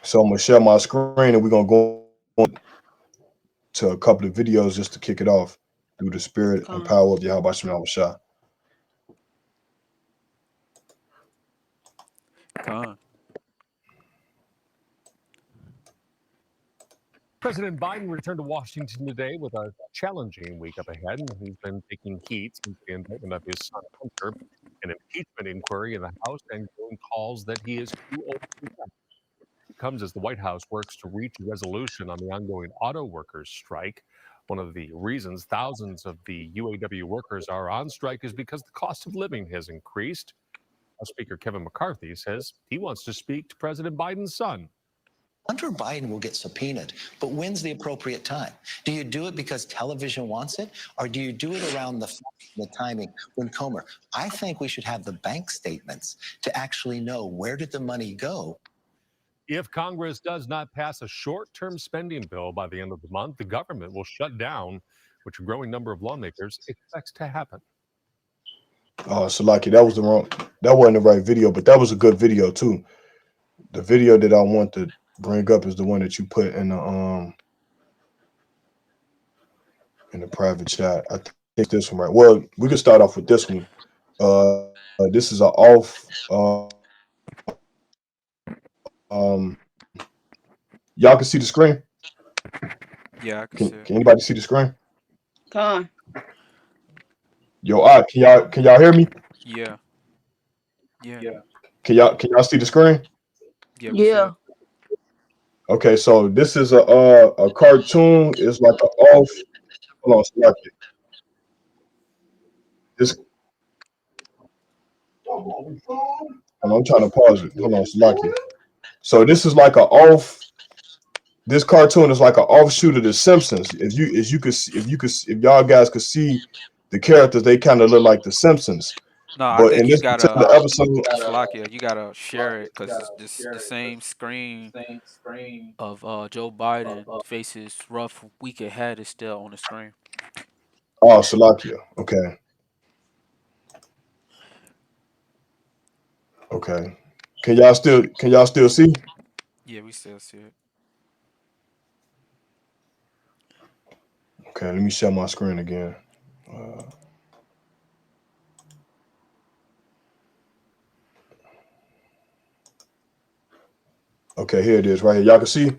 So I'm gonna share my screen and we're gonna go to a couple of videos just to kick it off through the spirit and Con. power of Yahweh Shema Shah. Con. President Biden returned to Washington today with a challenging week up ahead. He's been taking heat since the indictment of his son Hunter, an impeachment inquiry in the House, and growing calls that he is too old to protect. It comes as the White House works to reach a resolution on the ongoing auto workers strike. One of the reasons thousands of the UAW workers are on strike is because the cost of living has increased. House Speaker Kevin McCarthy says he wants to speak to President Biden's son. Hunter Biden will get subpoenaed, but when's the appropriate time? Do you do it because television wants it, or do you do it around the timing when Comer? I think we should have the bank statements to actually know where did the money go. If Congress does not pass a short-term spending bill by the end of the month, the government will shut down, which a growing number of lawmakers expects to happen. Oh, Salaki, that wasn't the right video, but that was a good video too. The video that I want to bring up is the one that you put in the private chat. I think this one right. Well, we can start off with this one. This is a off. Y'all can see the screen. Yeah, I can Can see it. can anybody see the screen? Con. Yo, can y'all hear me? Yeah. Yeah. Can y'all see the screen? Yeah, we see Yeah. it. Okay, so this is a cartoon. It's like a off. Hold on, Salaki. This. I'm trying to pause it. Hold on, Salaki. So this is like a off. This cartoon is like an offshoot of The Simpsons. If y'all guys could see the characters, they kind of look like The Simpsons. No, I But in think you this gotta, particular episode, Slakia, you gotta share it because this the same screen of Joe Biden faces rough week ahead is still on the screen. oh, Salakia. Okay, okay. Can y'all still see? Yeah, we still see it. Okay, let me share my screen again. Uh, okay, here it is, right here. Y'all can see. We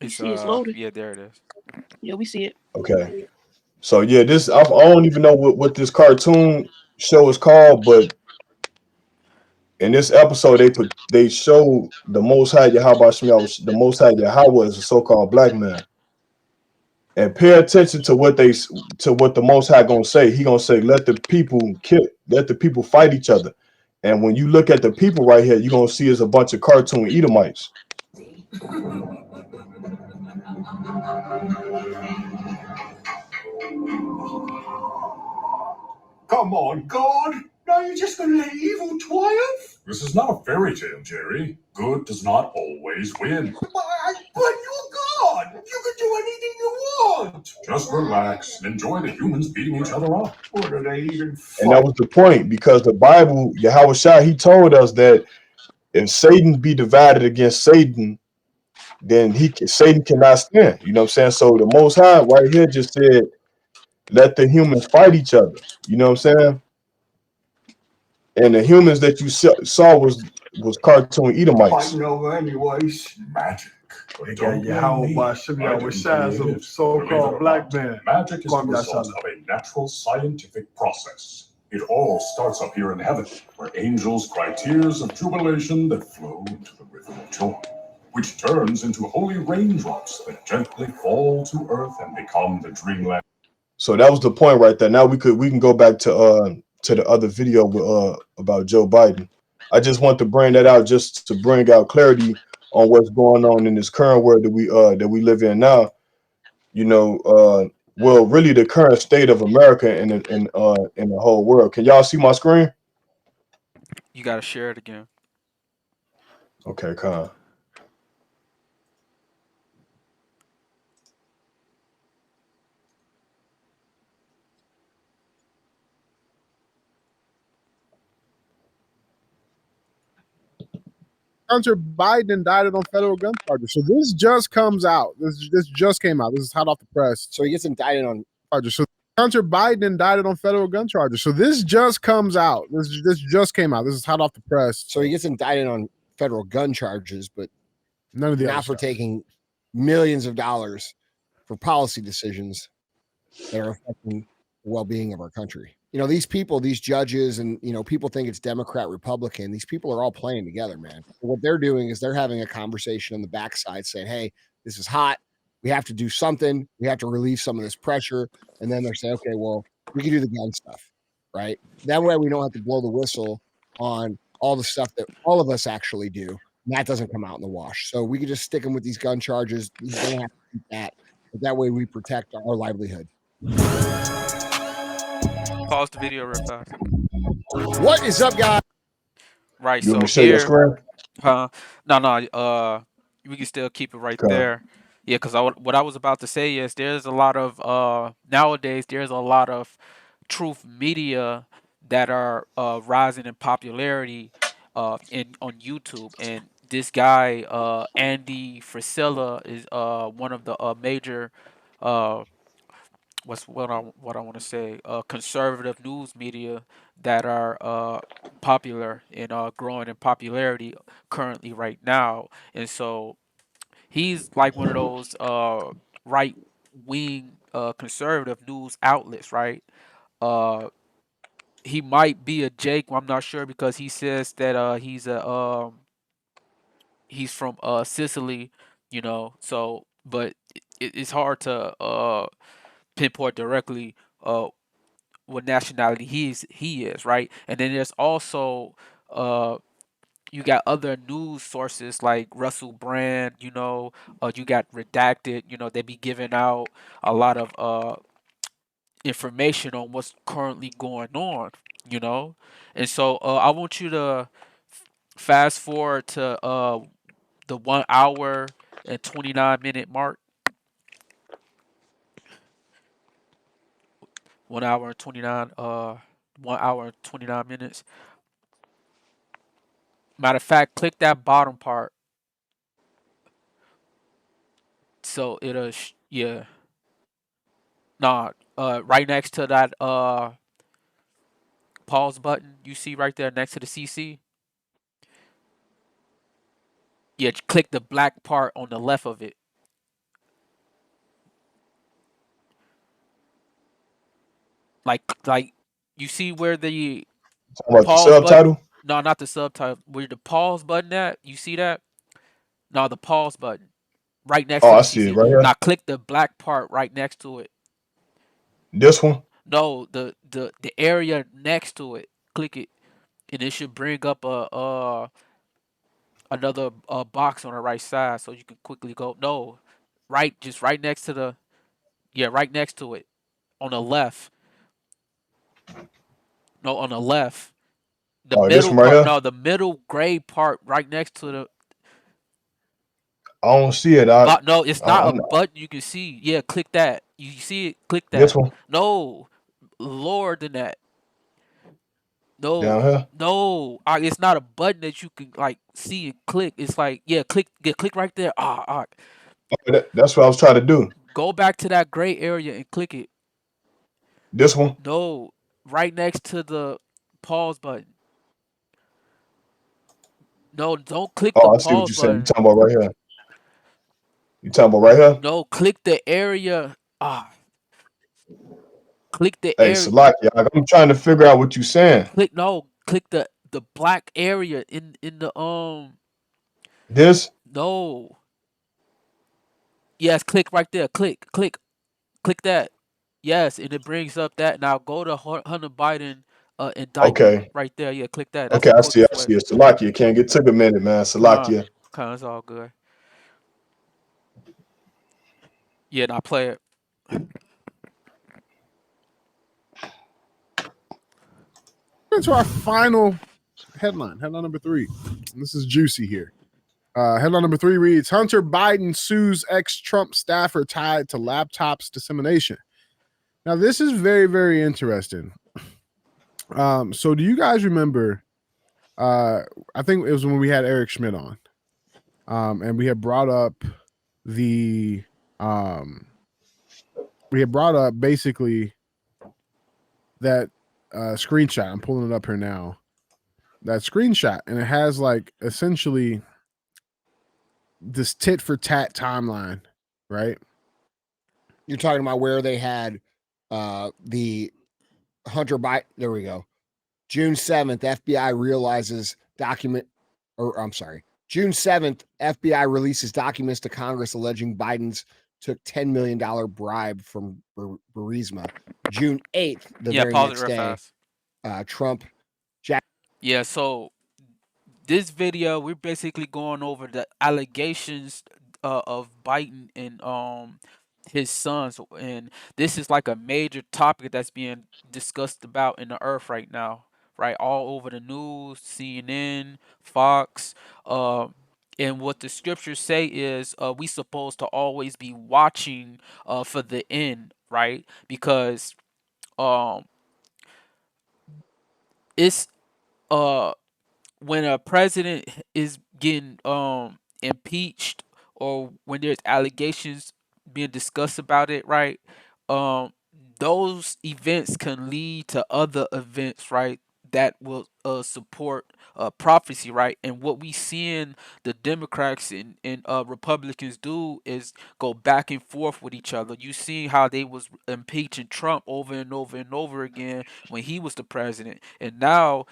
It's see it's loaded. yeah, there it is. Yeah, we see it. Okay, so yeah, this I don't even know what this cartoon show is called, but in this episode they show the Most High Yahweh Shemiah, the Most High Yahweh is a so-called black man. And pay attention to what the Most High gonna say. He gonna say, let the people fight each other. And when you look at the people right here, you're gonna see is a bunch of cartoon Edomites. Come on, God. Now you're just going to let evil triumph? This is not a fairy tale, Jerry. Good does not always win. But you're God. You can do anything you want. Just relax and enjoy the humans beating each other up. What do they even And that fight? was the point, because the Bible, Yahweh Shai, he told us that if Satan be divided against Satan, then Satan cannot stand. You know what I'm saying? So the Most High right here just said, let the humans fight each other. You know what I'm saying? And the humans that you saw was cartoon Edomites. Fighting over anyways. Magic. They got Yahweh Bashim Yahweh Shai, some so-called black man. Magic is the Kwame result Yashala. of a natural scientific process. It all starts up here in heaven, where angels cry tears of jubilation that flow into the river of joy, which turns into holy raindrops that gently fall to earth and become the dreamland. So that was the point right there. Now we can go back to the other video about Joe Biden. I just want to bring that out just to bring out clarity on what's going on in this current world that we live in now. You know, well, really the current state of America and in the whole world. Can y'all see my screen? You gotta share it again. Okay, Con. Hunter Biden indicted on federal gun charges. So this just comes out. This just came out. This is hot off the press. So he gets indicted on charges. So Hunter Biden indicted on federal gun charges. So this just comes out. This just came out. This is hot off the press. So he gets indicted on federal gun charges, but none of the not for taking millions of dollars for policy decisions that are affecting the well-being of our country. You know, these people, these judges, and, you know, people think it's Democrat, Republican. These people are all playing together, man. What they're doing is they're having a conversation on the backside saying, hey, this is hot. We have to do something. We have to relieve some of this pressure. And then they're saying, okay, well, we can do the gun stuff, right? That way we don't have to blow the whistle on all the stuff that all of us actually do. And that doesn't come out in the wash. So we can just stick them with these gun charges. They don't have to keep that. But that way we protect our livelihood. Pause the video real fast. What is up, guys? Right, You want me so to show your here, screen? no, we can still keep it right Okay. there. Yeah, because what I was about to say is there's a lot of nowadays there's a lot of truth media that are rising in popularity on YouTube, and this guy Andy Frisella is one of the major what I want to say conservative news media that are popular and growing in popularity currently right now, and so he's like one of those right wing conservative news outlets, right? He might be a Jake, I'm not sure, because he says that he's from Sicily, you know. So, but it's hard to pinpoint directly what nationality he is, right? And then there's also you got other news sources like Russell Brand, you know, you got Redacted, you know, they be giving out a lot of information on what's currently going on, you know. And so I want you to fast forward to the 1 hour and 29-minute mark. 1 hour and 29 minutes. Matter of fact, click that bottom part. So it'll yeah. Nah, right next to that pause button you see right there next to the CC. Yeah, click the black part on the left of it. Like you see where the What, the pause subtitle? button? No, not the subtitle. Where the pause button at? You see that? No, the pause button. Right next to Oh, the I see it CC. right here. Now click the black part right next to it. This one? No, the area next to it. Click it, and it should bring up another box on the right side, so you can quickly go. No, just right next to the right next to it, on the left. No, on the left. The Oh, this middle one right part. here? No, the middle gray part right next to the. I don't see it. No, it's not I'm a button you can see. Yeah, click that. You see it? Click this that. one No, lower than that. down No, here. no, it's not a button that you can like see and click. It's like click right there. That's what I was trying to do. Go back to that gray area and click it. This one? No, right next to the pause button. No, don't click the Oh, I see what pause you're saying. You button. talking about right here? You talking about right here? No, click the area. Click the Hey, area. Salakia, I'm trying to figure out what you're saying. Click the black area in the This? No. Yes, click right there. Click that. Yes, and it brings up that. Now go to Hunter Biden indictment Okay. right there. Yeah, click that. That's Okay, the I see quickest way. it. Salakia, can't get took a minute, man. Salakia. It's all good. Yeah, now play it. Into our final headline number 3. And this is juicy here. Headline number 3 reads: Hunter Biden sues ex-Trump staffer tied to laptops dissemination. Now, this is very, very interesting. So do you guys remember I think it was when we had Eric Schmidt on, and we had brought up the basically that screenshot. I'm pulling it up here now. That screenshot, and it has like essentially this tit for tat timeline, right? You're talking about where they had the Hunter Biden. There we go. June 7th, FBI realizes June 7th, FBI releases documents to Congress alleging Biden's took $10 million bribe from Burisma. June 8th, the very pause next it real day, fast. Trump. Yeah, so this video, we're basically going over the allegations of Biden and his sons, and this is like a major topic that's being discussed about in the earth right now, right? All over the news, CNN, Fox, and what the scriptures say is we supposed to always be watching for the end, right? Because it's when a president is getting impeached or when there's allegations being discussed about it, right? Those events can lead to other events, right? That will support prophecy, right? And what we seeing the Democrats and Republicans do is go back and forth with each other. You see how they was impeaching Trump over and over and over again when he was the president, and now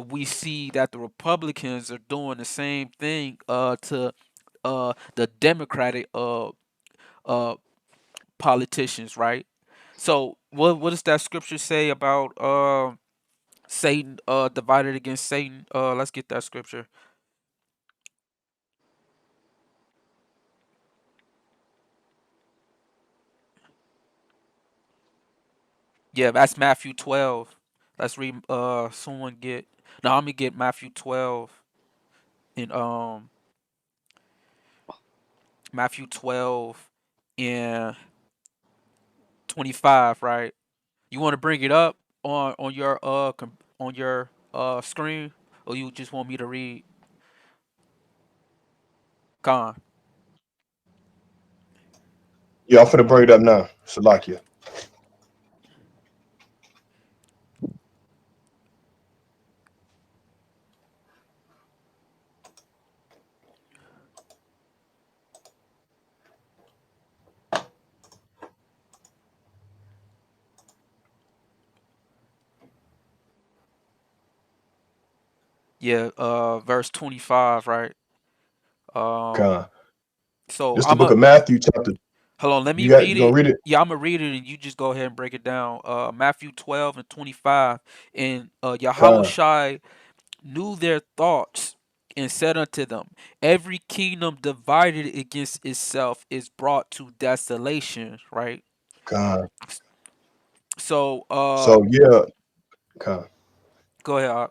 we see that the Republicans are doing the same thing to the Democratic politicians, right? So what does that scripture say about Satan divided against Satan? Let's get that scripture. Yeah, that's Matthew 12. Let's read someone get no, I'm gonna get Matthew 12 in Matthew 12 and 25, right? You want to bring it up on your on your screen, or you just want me to read? Con. Yeah, I'm finna bring it up now. Salakia. Yeah, verse 25, right? Con. So This the I'm book a of Matthew chapter. hold on. Let me You read gonna it. read it? Yeah, I'm gonna read it, and you just go ahead and break it down. Matthew 12 and 25, and Con. Yahushai knew their thoughts and said unto them, every kingdom divided against itself is brought to desolation, right? Con. So So yeah, con. go ahead.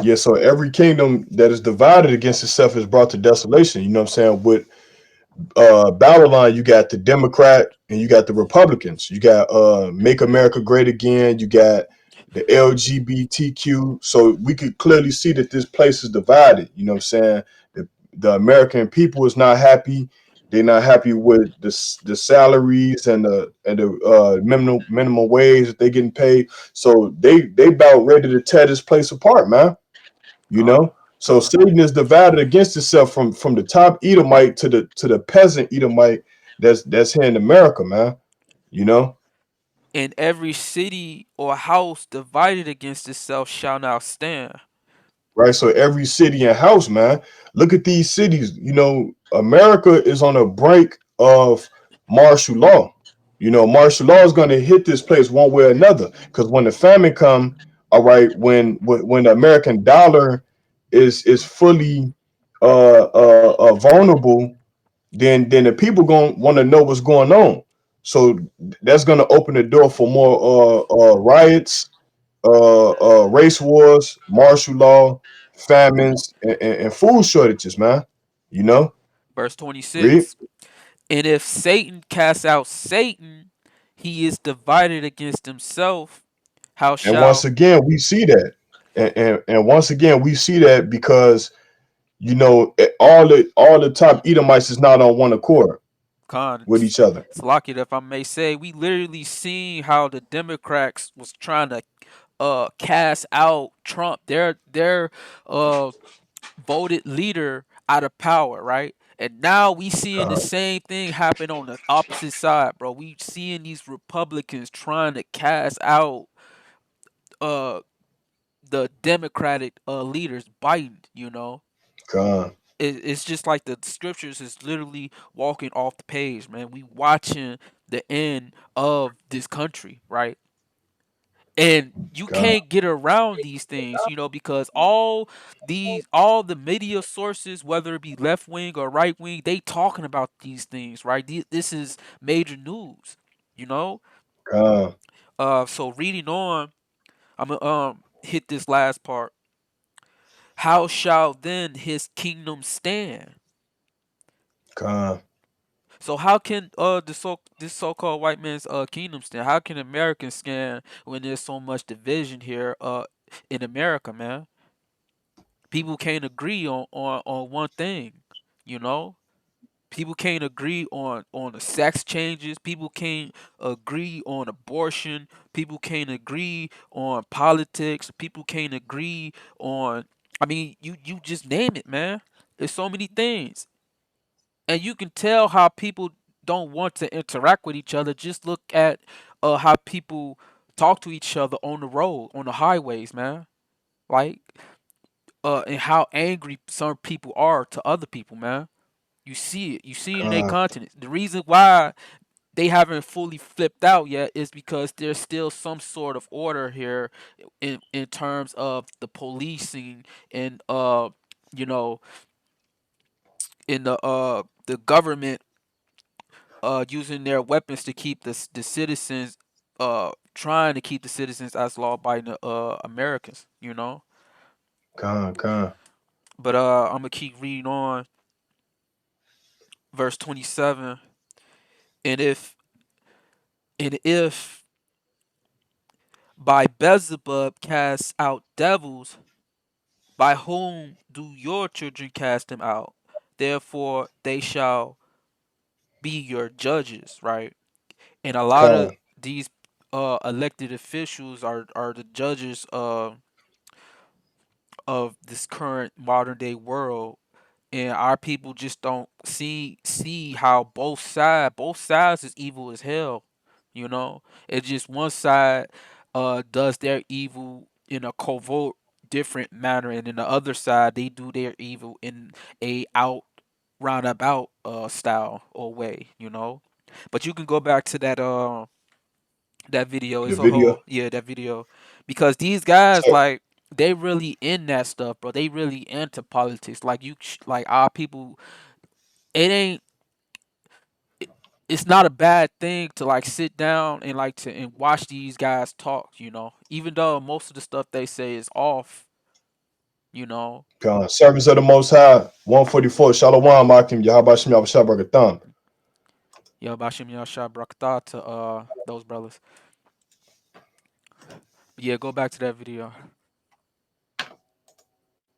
Yeah, so every kingdom that is divided against itself is brought to desolation. You know what I'm saying? With Babylon, you got the Democrat and you got the Republicans. You got Make America Great Again. You got the LGBTQ. So we could clearly see that this place is divided. You know what I'm saying? The American people is not happy. They're not happy with the salaries and the minimum wage that they're getting paid. So they about ready to tear this place apart, man. You know, so Satan is divided against itself from the top Edomite to the peasant Edomite that's here in America, man. You know, And every city or house divided against itself shall not stand. right? So every city and house, man. Look at these cities. You know, America is on the brink of martial law. You know, martial law is going to hit this place one way or another. Because when the famine come, all right, when the American dollar is fully vulnerable, then the people gonna want to know what's going on. So that's gonna open the door for more riots, race wars, martial law, famines, and food shortages, man. You know, Verse read. 26. And if Satan casts out Satan, he is divided against himself. How And once shall again, we see that. And once again, we see that because all the top Edomites is not on one accord Con, with each other. Slocky, if I may say, we literally seen how the Democrats was trying to cast out Trump, their voted leader, out of power, right? And now we seeing the same thing happen on the opposite side, bro. We seeing these Republicans trying to cast out uh the Democratic leaders, Biden. God, It's just like the scriptures is literally walking off the page, man. We watching the end of this country, right? And you God, can't get around these things, because all the media sources, whether it be left wing or right wing, they talking about these things, right? This is major news, you know. God, So reading on, I'm gonna hit this last part. How shall then his kingdom stand? God, So how can this so-called white man's kingdom stand? How can Americans stand when there's so much division here in America, man? People can't agree on one thing, you know? People can't agree on the sex changes. People can't agree on abortion. People can't agree on politics. People can't agree on, I mean, you just name it, man. There's so many things. And you can tell how people don't want to interact with each other. Just look at how people talk to each other on the road, on the highways, man. Like, and how angry some people are to other people, man. You see it. You see it in their God, continents. The reason why they haven't fully flipped out yet is because there's still some sort of order here in terms of the policing and you know in the government using their weapons to keep the citizens trying to keep the citizens as law-abiding Americans, God, But I'm gonna keep reading on verse 27. And if by Beelzebub cast out devils, by whom do your children cast them out? Therefore they shall be your judges, right? And a lot of God, these elected officials are the judges of this current modern day world, and our people just don't see how both sides is evil as hell. It's just one side does their evil in a covert different manner, and then the other side they do their evil in a out roundabout style or way. But you can go back to that video. the It's a video. whole, yeah, that video, because these guys, So, like, they really in that stuff, bro. They really into politics. Like, like, our people, it ain't it's not a bad thing to like sit down and like to and watch these guys talk. Even though most of the stuff they say is off. God, service of the Most High, 144. Shalom, Akim, Yahabashim, Yahweh Yeah, Bashim Yashar Brakta to those brothers. But yeah, go back to that video.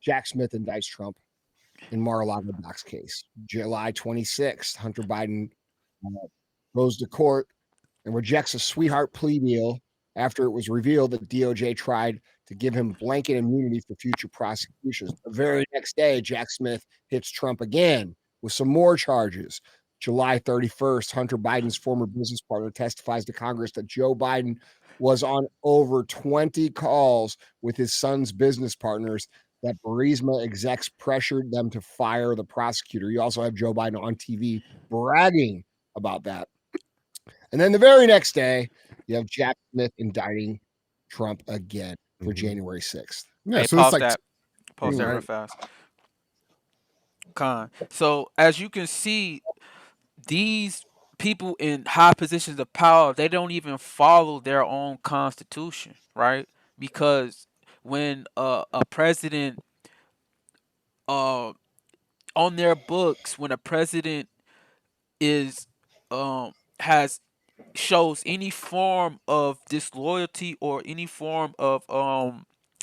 Jack Smith indicts Trump in Mar-a-Lago box case. July 26th, Hunter Biden goes to court and rejects a sweetheart plea deal after it was revealed that DOJ tried to give him blanket immunity for future prosecutions. The very next day, Jack Smith hits Trump again with some more charges. July 31st, Hunter Biden's former business partner testifies to Congress that Joe Biden was on over 20 calls with his son's business partners, that Burisma execs pressured them to fire the prosecutor. You also have Joe Biden on TV bragging about that. And then the very next day, you have Jack Smith indicting Trump again for January 6th. Yeah, Hey, so pause it's like that. Pause that real right? fast. So as you can see, these people in high positions of power, they don't even follow their own constitution, right? Because when a president on their books, when a president is has shows any form of disloyalty or any form of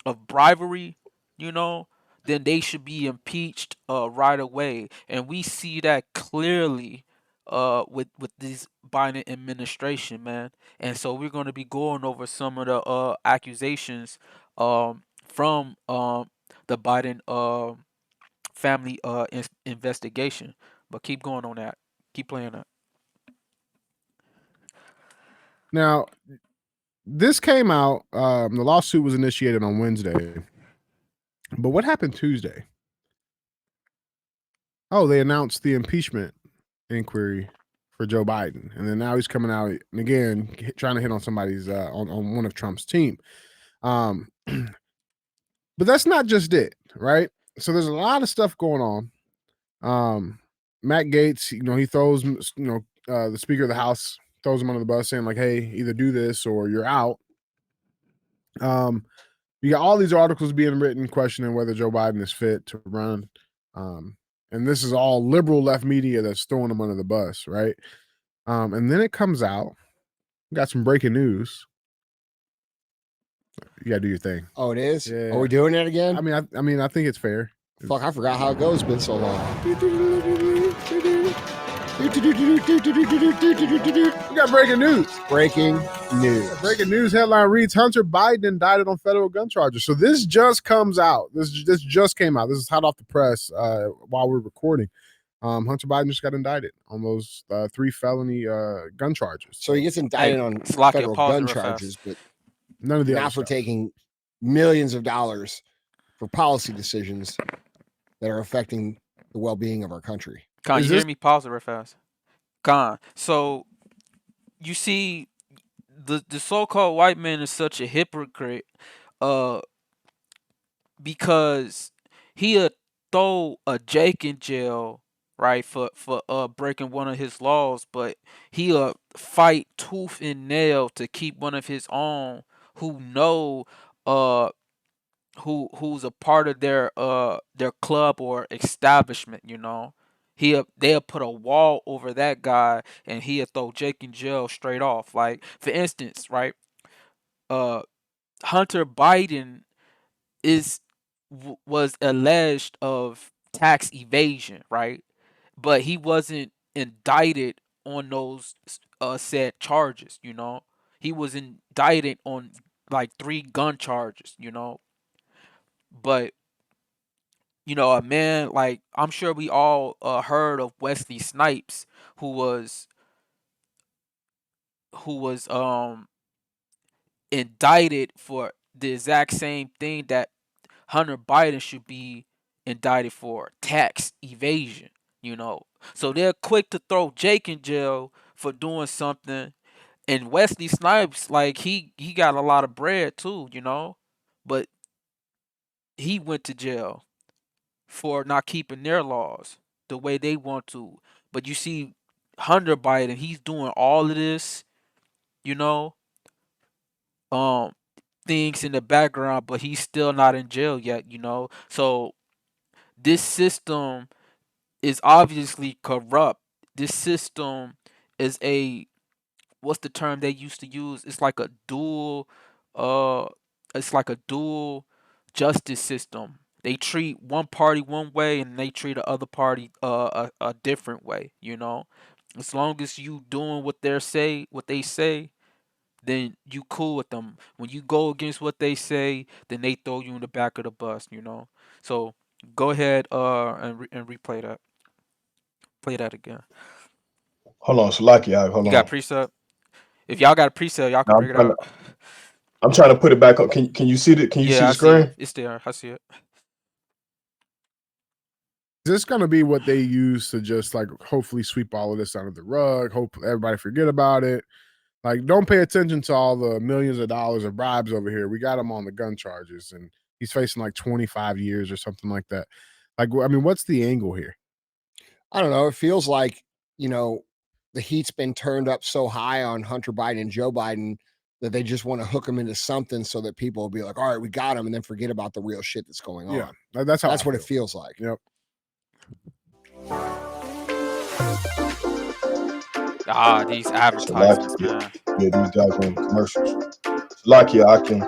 of bribery, you know, then they should be impeached right away. And we see that clearly with this Biden administration, man. And so we're going to be going over some of the accusations from the Biden family investigation. But keep going on that. Keep playing that. Now, this came out. The lawsuit was initiated on Wednesday, but what happened Tuesday? Oh, they announced the impeachment inquiry for Joe Biden, and then now he's coming out and again trying to hit on somebody's on one of Trump's team. But that's not just it, right? So there's a lot of stuff going on. Matt Gaetz, he throws, the Speaker of the House throws him under the bus, saying like, "Hey, either do this or you're out." You got all these articles being written questioning whether Joe Biden is fit to run. And this is all liberal left media that's throwing him under the bus, right? And then it comes out. We got some breaking news. You gotta do your thing. Oh, it is? Yeah. Are we doing it again? I mean, I think it's fair. Fuck, I forgot how it goes. It's been so long. We got breaking news. Breaking news. Breaking news headline reads: Hunter Biden indicted on federal gun charges. So this just comes out. This just came out. This is hot off the press while we're recording. Hunter Biden just got indicted on those 3 felony gun charges. So he gets indicted on Slocky, federal pause gun real fast. charges, but None of the not other for stuff. taking millions of dollars for policy decisions that are affecting the well-being of our country. Con, Is you hear this- me? Pause it real fast. Con. So you see, the so-called white man is such a hypocrite, because he'll throw a Jake in jail, right, for breaking one of his laws, but he'll fight tooth and nail to keep one of his own who know who's a part of their club or establishment, they'll put a wall over that guy and he'll throw Jake in jail straight off. Like, for instance, right, Hunter Biden was alleged of tax evasion, right? But he wasn't indicted on those said charges, He was indicted on like 3 gun charges, But a man like, I'm sure we all heard of Wesley Snipes, who was indicted for the exact same thing that Hunter Biden should be indicted for, tax evasion, So they're quick to throw Jake in jail for doing something. And Wesley Snipes, like, he got a lot of bread too, But he went to jail for not keeping their laws the way they want to. But you see Hunter Biden, he's doing all of this, things in the background, but he's still not in jail yet, So this system is obviously corrupt. This system is what's the term they used to use? It's like a dual justice system. They treat one party one way and they treat the other party a different way, As long as you doing what they say, then you cool with them. When you go against what they say, then they throw you in the back of the bus, So go ahead and replay that. Play that again. Hold on, Salaki, hold You on. got preset? If y'all got a preset, y'all can No, bring it up. I'm trying to put it back up. Can you see it? Can you see I the see screen? it. It's there. I see it. Is this going to be what they use to just like hopefully sweep all of this under the rug? Hope everybody forget about it. Like, don't pay attention to all the millions of dollars of bribes over here. We got him on the gun charges, and he's facing like 25 years or something like that. Like, I mean, what's the angle here? I don't know. It feels like, the heat's been turned up so high on Hunter Biden and Joe Biden that they just want to hook him into something so that people will be like, all right, we got him, and then forget about the real shit that's going on. Yeah, that's what it feels like. Yep. These advertisements, man. Yeah, these guys on commercials. Salaki, I can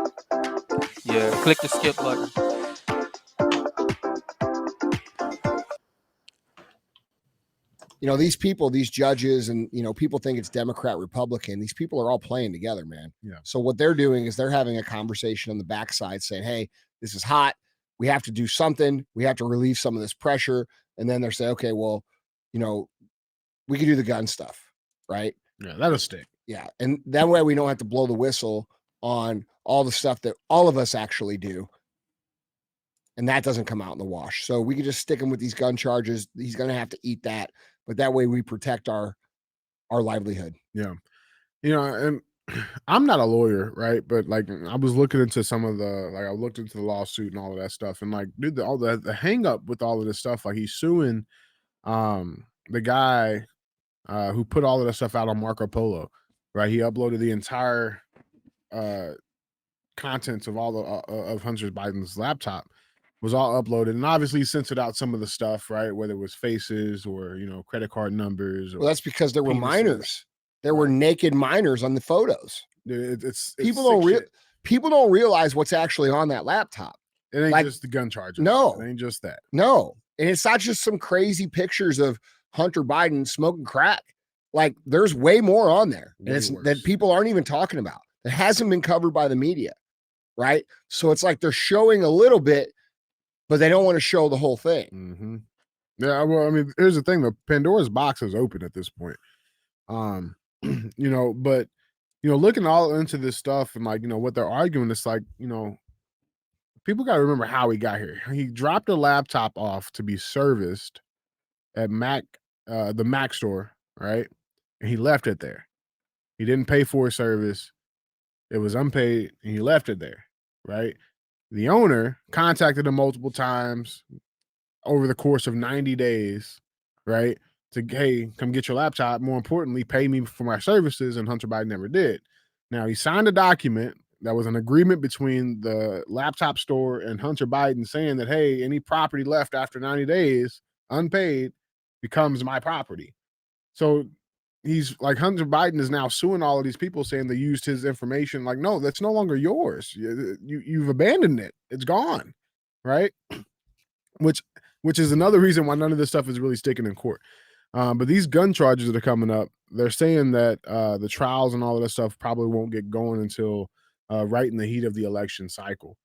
Yeah, click the skip button. You know, these people, these judges, and people think it's Democrat, Republican. These people are all playing together, man. Yeah. So what they're doing is they're having a conversation on the backside saying, hey, this is hot. We have to do something. We have to relieve some of this pressure. And then they're saying, okay, well, we can do the gun stuff, right? Yeah, that'll stick. Yeah. And that way we don't have to blow the whistle on all the stuff that all of us actually do. And that doesn't come out in the wash. So we can just stick him with these gun charges. He's going to have to eat that. But that way we protect our livelihood. Yeah. And I'm not a lawyer, right? But like I was looking into some of I looked into the lawsuit and all of that stuff. And like, dude, all the hang up with all of this stuff, like he's suing the guy who put all of that stuff out on Marco Polo, right? He uploaded the entire contents of all the of Hunter Biden's laptop was all uploaded, and obviously censored out some of the stuff, right? Whether it was faces or credit card numbers. Or Well, that's because there were penises. minors. There were naked minors on the photos. It's People sick don't shit. people don't realize what's actually on that laptop. It ain't like- just the gun charges. No. It ain't just that. No, and it's not just some crazy pictures of Hunter Biden smoking crack. Like there's way more on there, and Way it's worse. that people aren't even talking about. It hasn't been covered by the media, right? So it's like they're showing a little bit, but they don't want to show the whole thing. Mm-hmm. Yeah, well, I mean, here's the thing: the Pandora's box is open at this point. But looking all into this stuff and like what they're arguing, it's like people got to remember how he got here. He dropped a laptop off to be serviced at the Mac store, right? And he left it there. He didn't pay for a service; it was unpaid, and he left it there, right? The owner contacted him multiple times over the course of 90 days, right? To, hey, come get your laptop. More importantly, pay me for my services. And Hunter Biden never did. Now, he signed a document that was an agreement between the laptop store and Hunter Biden saying that, hey, any property left after 90 days unpaid becomes my property. So he's like, Hunter Biden is now suing all of these people saying they used his information. Like, no, that's no longer yours. You've abandoned it. It's gone, right? Which is another reason why none of this stuff is really sticking in court. But these gun charges that are coming up, they're saying that the trials and all of that stuff probably won't get going until right in the heat of the election cycle.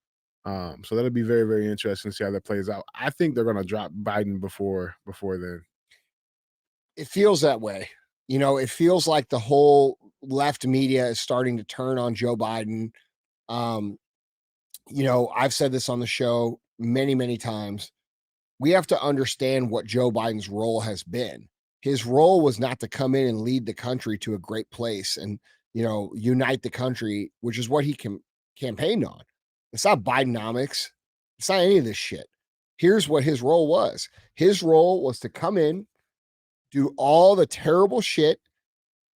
So that'll be very, very interesting to see how that plays out. I think they're going to drop Biden before then. It feels that way. It feels like the whole left media is starting to turn on Joe Biden. I've said this on the show many, many times. We have to understand what Joe Biden's role has been. His role was not to come in and lead the country to a great place and, unite the country, which is what he campaigned on. It's not Bidenomics. It's not any of this shit. Here's what his role was. His role was to come in, do all the terrible shit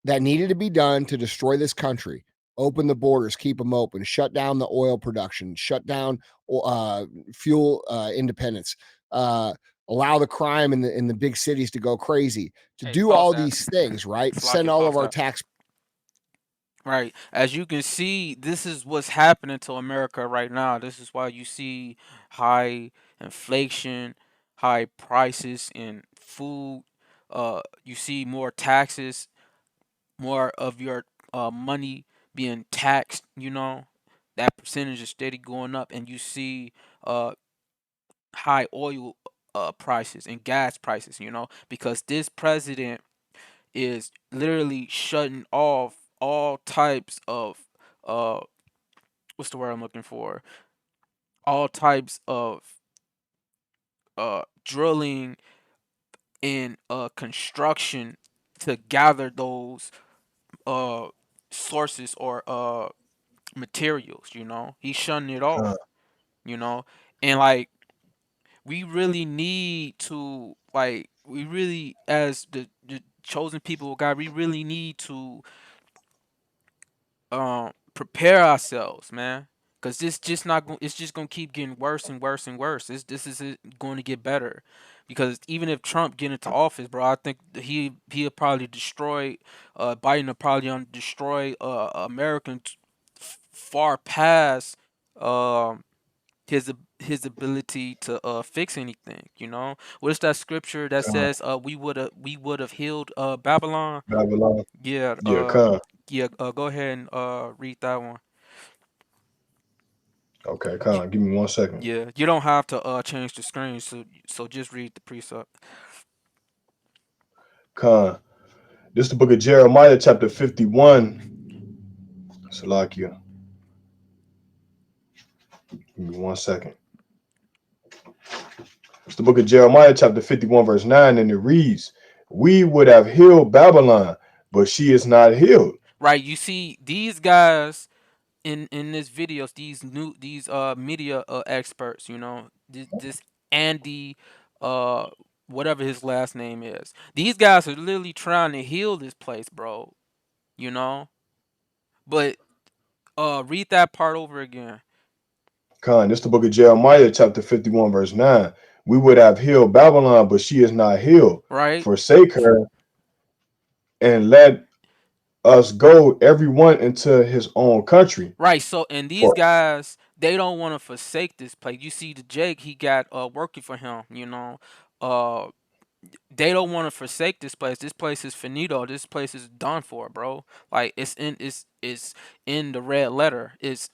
that needed to be done to destroy this country. Open the borders, keep them open, shut down the oil production, shut down fuel independence, allow the crime in the big cities to go crazy, to Hey, do pause all that. these things, right? Sloppy, Send all of pause our that. tax. Right. As you can see, this is what's happening to America right now. This is why you see high inflation, high prices in food. You see more taxes, more of your money being taxed, that percentage is steady going up, and you see high oil prices and gas prices, because this president is literally shutting off all types of what's the word I'm looking for? All types of drilling and construction to gather those sources or materials, He's shutting it off, and like we really need to as the chosen people of God, we really need to prepare ourselves, man, because this just not it's just gonna keep getting worse and worse and worse. This isn't going to get better, because even if Trump get into office, bro, I think he'll probably destroy Biden will probably destroy Americans far past his ability to fix anything. What's that scripture that Con, says we would have healed Babylon? Babylon. Yeah, Yeah, con. go ahead and read that one. Okay, You, con. Give me 1 second. yeah, you don't have to change the screen, so just read the precept. Con. This is the book of Jeremiah, chapter 51. Salakia. Give me 1 second. It's the book of Jeremiah, chapter 51, verse 9, and it reads, "We would have healed Babylon, but she is not healed." Right, you see these guys in this videos, these media experts, this Andy, whatever his last name is. These guys are literally trying to heal this place, bro. But read that part over again. Con, this is the book of Jeremiah, chapter 51, verse 9. "We would have healed Babylon, but she is not healed. Right, Forsake her and let us go, everyone into his own country." right. So, and these For guys, they don't want to forsake this place. You see, the Jake he got working for him. Uh, they don't want to forsake this place. This place is finito. This place is done for, bro. Like it's in the red letter. It's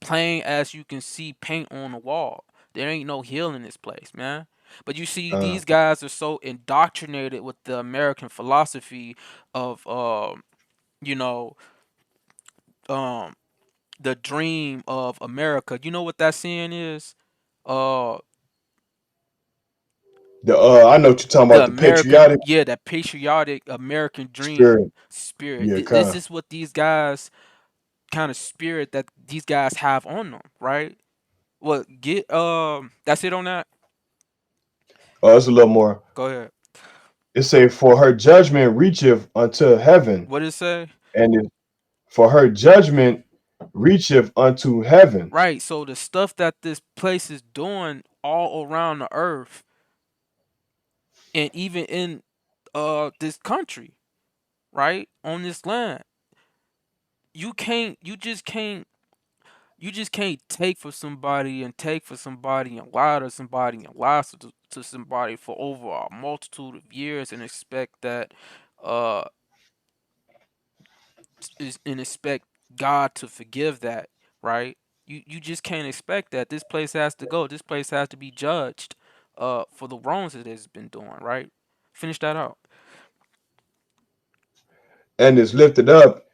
plain as you can see paint on the wall. There ain't no healing this place, man. But you see, these guys are so indoctrinated with the American philosophy of you know, um, the dream of America. You know what that saying is? Uh, I know what you're talking the about, the American, patriotic yeah, that patriotic American dream spirit. spirit. Yeah, This con. is what these guys kind of spirit that these guys have on them, right? Well, that's it on that. It's a little more. Go ahead. It say, "For her judgment reacheth unto heaven, What did it say? and for her judgment reacheth unto heaven." Right. So the stuff that this place is doing all around the earth, and even in this country, right, on this land, you just can't take for somebody and take for somebody and lie to somebody and lie to somebody for over a multitude of years and expect that uh and expect God to forgive that, right? You just can't expect that. This place has to go. This place has to be judged for the wrongs that it's been doing, right? Finish that out. "And is lifted up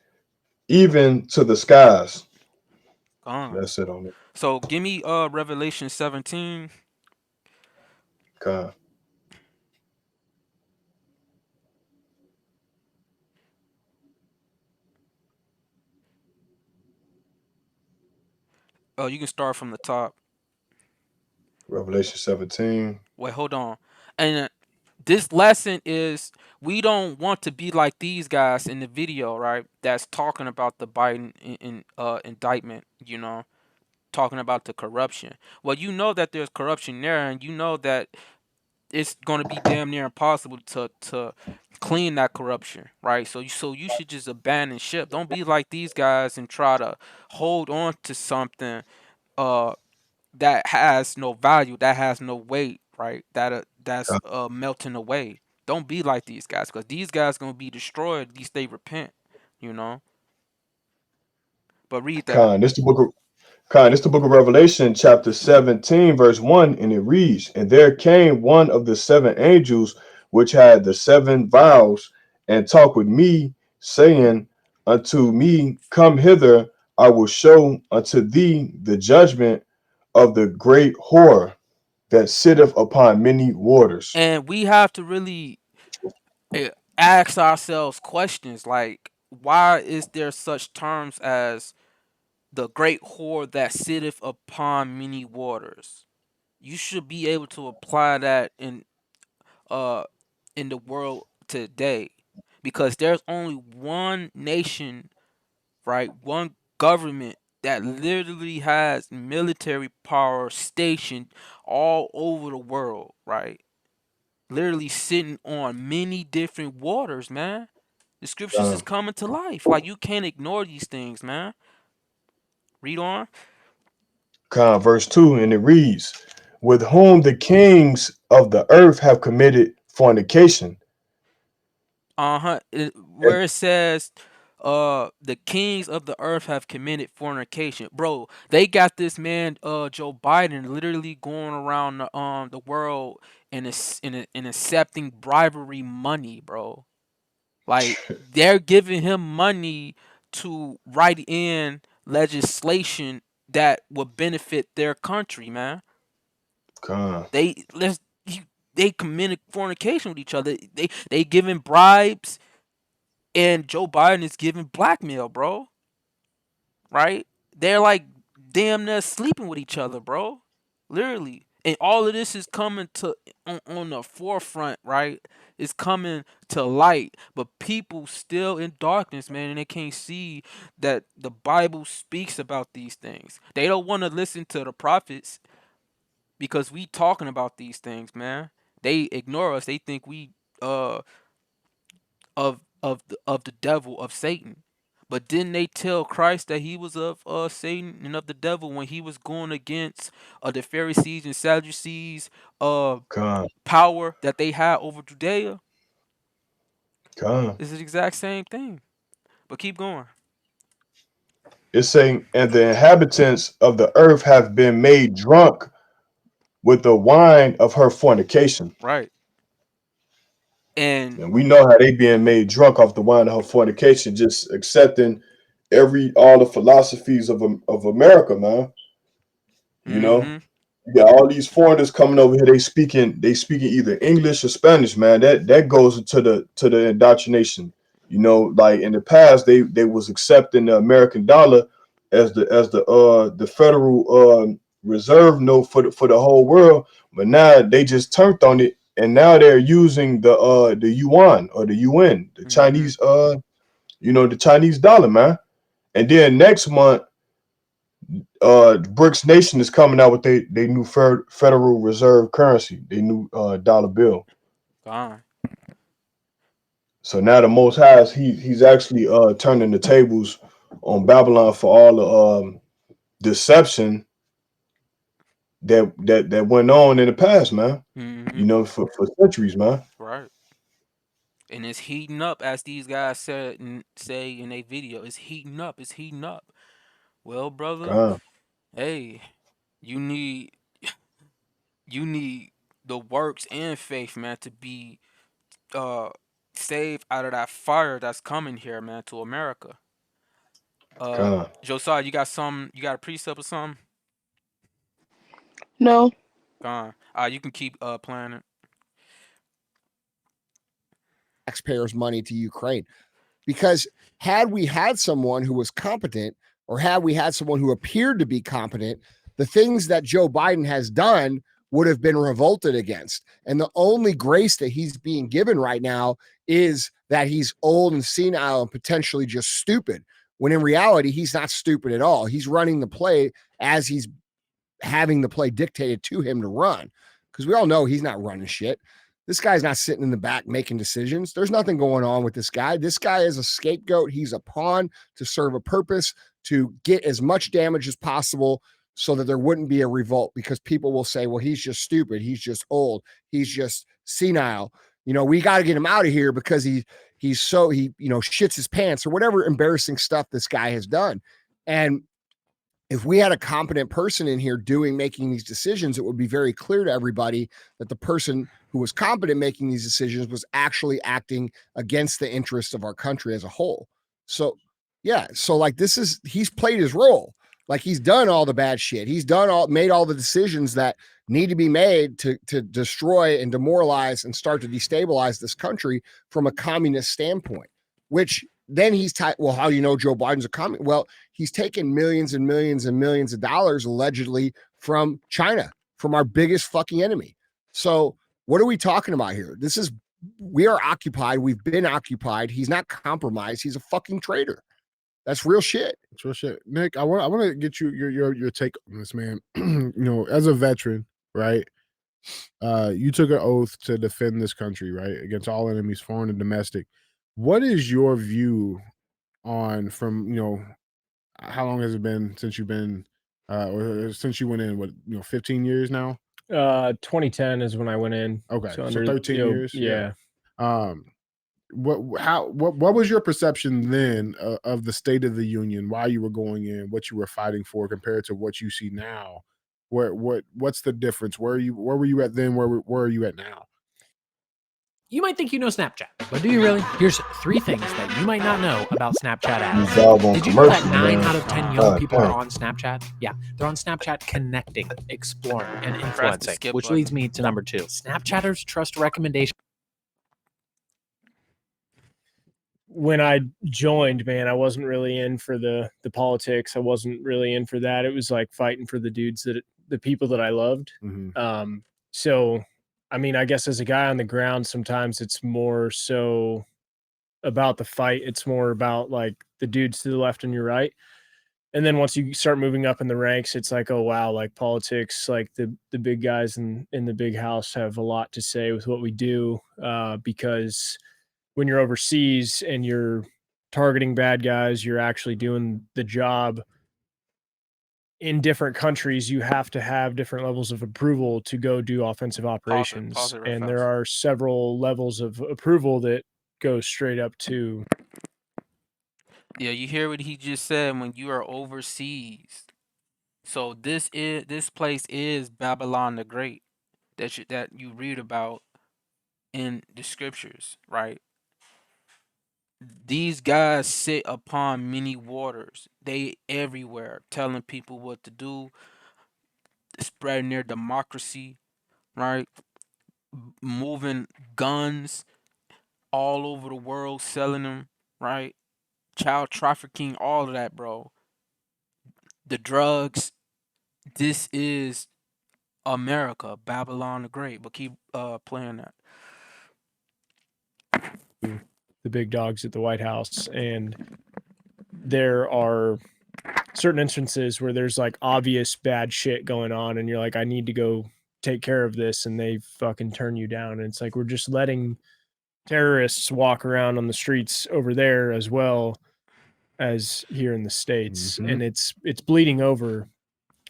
even to the skies." Gone. That's it on it. So give me Revelation 17. Con. Oh, you can start from the top. Revelation 17. Wait, hold on. And this lesson is we don't want to be like these guys in the video, right? That's talking about the Biden indictment, talking about the corruption. Well, you know that there's corruption there, and you know that it's going to be damn near impossible to clean that corruption, right? So you should just abandon ship. Don't be like these guys and try to hold on to something uh that has no value, that has no weight, right? That's melting away. Don't be like these guys, because these guys gonna be destroyed. At least they repent, you know. But read that. Con. This the book of Revelation, chapter 17, verse 1, and it reads, "And there came one of the seven angels which had the seven vials, and talked with me, saying unto me, Come hither, I will show unto thee the judgment of the great whore that sitteth upon many waters." And we have to really ask ourselves questions like, why is there such terms as the great whore that sitteth upon many waters? You should be able to apply that uh in the world today, because there's only one nation, right? One government that literally has military power stationed all over the world, right? Literally sitting on many different waters, man. The scriptures is coming to life. Like, you can't ignore these things, man. Read on. Verse 2, and it reads, with whom the kings of the earth have committed fornication. Where it says, the kings of the earth have committed fornication, bro. They got this man, Joe Biden, literally going around the world and accepting bribery money, bro. Like they're giving him money to write in legislation that would benefit their country, man. They committed fornication with each other. They giving bribes, and Joe Biden is giving blackmail, bro. Right? They're like damn near sleeping with each other, bro. Literally. And all of this is coming to on the forefront, right? It's coming to light, but people still in darkness, man, and they can't see that the Bible speaks about these things. They don't want to listen to the prophets because we talking about these things, man. They ignore us. They think we of the devil, of Satan. But didn't they tell Christ that he was of Satan and of the devil when he was going against the Pharisees and Sadducees power that they had over Judea? It's the exact same thing. But keep going. It's saying, and the inhabitants of the earth have been made drunk with the wine of her fornication. Right. And we know how they being made drunk off the wine of her fornication, just accepting all the philosophies of America, man. You know, you got all these foreigners coming over here. They speaking either English or Spanish, man. That goes into the indoctrination. You know, like in the past, they was accepting the American dollar as the federal reserve note for the whole world, but now they just turned on it, and now they're using the yuan or the yuan, the Chinese the Chinese dollar, man. And then next month, BRICS Nation is coming out with they new Federal Reserve currency, they new dollar bill. So now the Most High, he's actually turning the tables on Babylon for all the deception that went on in the past, man. You know, for centuries, man. Right. And it's heating up, as these guys say in their video. It's heating up. It's heating up. Well, brother, hey, you need the works and faith, man, to be saved out of that fire that's coming here, man, to America. Josiah, you got a precept or something? No. You can keep playing it. Taxpayers' money to Ukraine, because had we had someone who was competent, or had we had someone who appeared to be competent, the things that Joe Biden has done would have been revolted against. And the only grace that he's being given right now is that he's old and senile and potentially just stupid, when in reality, he's not stupid at all. He's running the play as he's having the play dictated to him to run, because we all know he's not running shit. This guy's not sitting in the back making decisions. There's nothing going on with this guy. This guy is a scapegoat. He's a pawn to serve a purpose, to get as much damage as possible so that there wouldn't be a revolt, because people will say, well, he's just stupid. He's just old. He's just senile. You know, we got to get him out of here because he shits his pants, or whatever embarrassing stuff this guy has done. And if we had a competent person in here making these decisions, it would be very clear to everybody that the person who was competent making these decisions was actually acting against the interests of our country as a whole. So, yeah. So like he's played his role. Like he's done all the bad shit. He's made all the decisions that need to be made to destroy and demoralize and start to destabilize this country from a communist standpoint, which then he's well, how do you know Joe Biden's a communist? Well, he's taken millions and millions and millions of dollars allegedly from China, from our biggest fucking enemy. So what are we talking about here? We are occupied. We've been occupied. He's not compromised. He's a fucking traitor. That's real shit. It's real shit. Nick, I want to get your take on this, man. You know, as a veteran, right? You took an oath to defend this country, right, against all enemies, foreign and domestic. What is your view on, from, you know, how long has it been since you've been Or since you went in, 15 years now? 2010 is when I went in. Okay, so under, 13 years. Yeah. What was your perception then of the State of the Union? Why you were going in, what you were fighting for, compared to what you see now? What's the difference? Where were you at then? Where are you at now? You might think you know Snapchat, but do you really? Here's 3 things that you might not know about Snapchat ads. Did you know that 9 out of 10 young people are on Snapchat? Yeah, they're on Snapchat connecting, exploring, and influencing, which leads me to number 2. Snapchatters trust recommendations. When I joined, man, I wasn't really in for the politics. I wasn't really in for that. It was like fighting for the people that I loved. Mm-hmm. So, I mean, I guess as a guy on the ground, sometimes it's more so about the fight. It's more about like the dudes to the left and your right. And then once you start moving up in the ranks, it's like, oh, wow, like politics, like the big guys in the big house have a lot to say with what we do, because when you're overseas and you're targeting bad guys, you're actually doing the job. In different countries, you have to have different levels of approval to go do offensive operations. And there are several levels of approval that go straight up to. Yeah, you hear what he just said, when you are overseas. So this place is Babylon the Great that you read about in the scriptures, right? These guys sit upon many waters. They everywhere telling people what to do, spreading their democracy, right? Moving guns all over the world, selling them, right? Child trafficking, all of that, bro. The drugs. This is America, Babylon the Great. But keep playing that. The big dogs at the White House, and there are certain instances where there's like obvious bad shit going on, and you're like, I need to go take care of this, and they fucking turn you down. And it's like, we're just letting terrorists walk around on the streets over there as well as here in the States. Mhm. And it's bleeding over,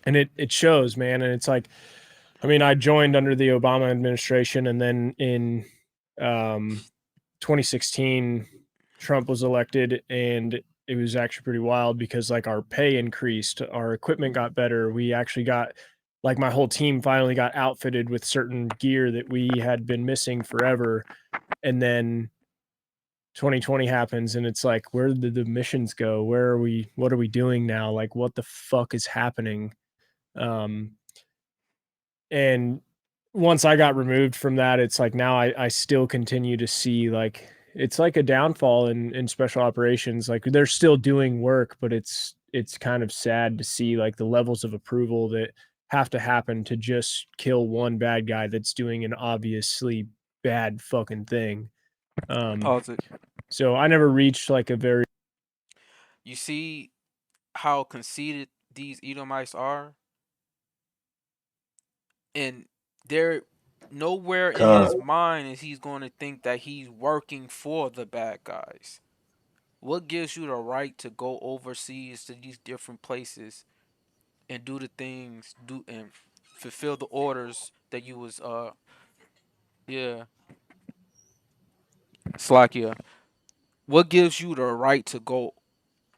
and it shows, man. And it's like, I mean, I joined under the Obama administration, and then in 2016 Trump was elected, and it was actually pretty wild because like our pay increased, our equipment got better. We actually got, like, my whole team finally got outfitted with certain gear that we had been missing forever. And then 2020 happens, and it's like, where did the missions go? Where are we? What are we doing now? Like, what the fuck is happening? And once I got removed from that, it's like now I still continue to see, like, it's like a downfall in special operations. Like, they're still doing work, but it's kind of sad to see like the levels of approval that have to happen to just kill one bad guy that's doing an obviously bad fucking thing. Pause it. So I never reached like a very. You see how conceited these Edomites are? And they're nowhere in his mind is he's going to think that he's working for the bad guys. What gives you the right to go overseas to these different places and do the things, and fulfill the orders that you was Slakia. What gives you the right to go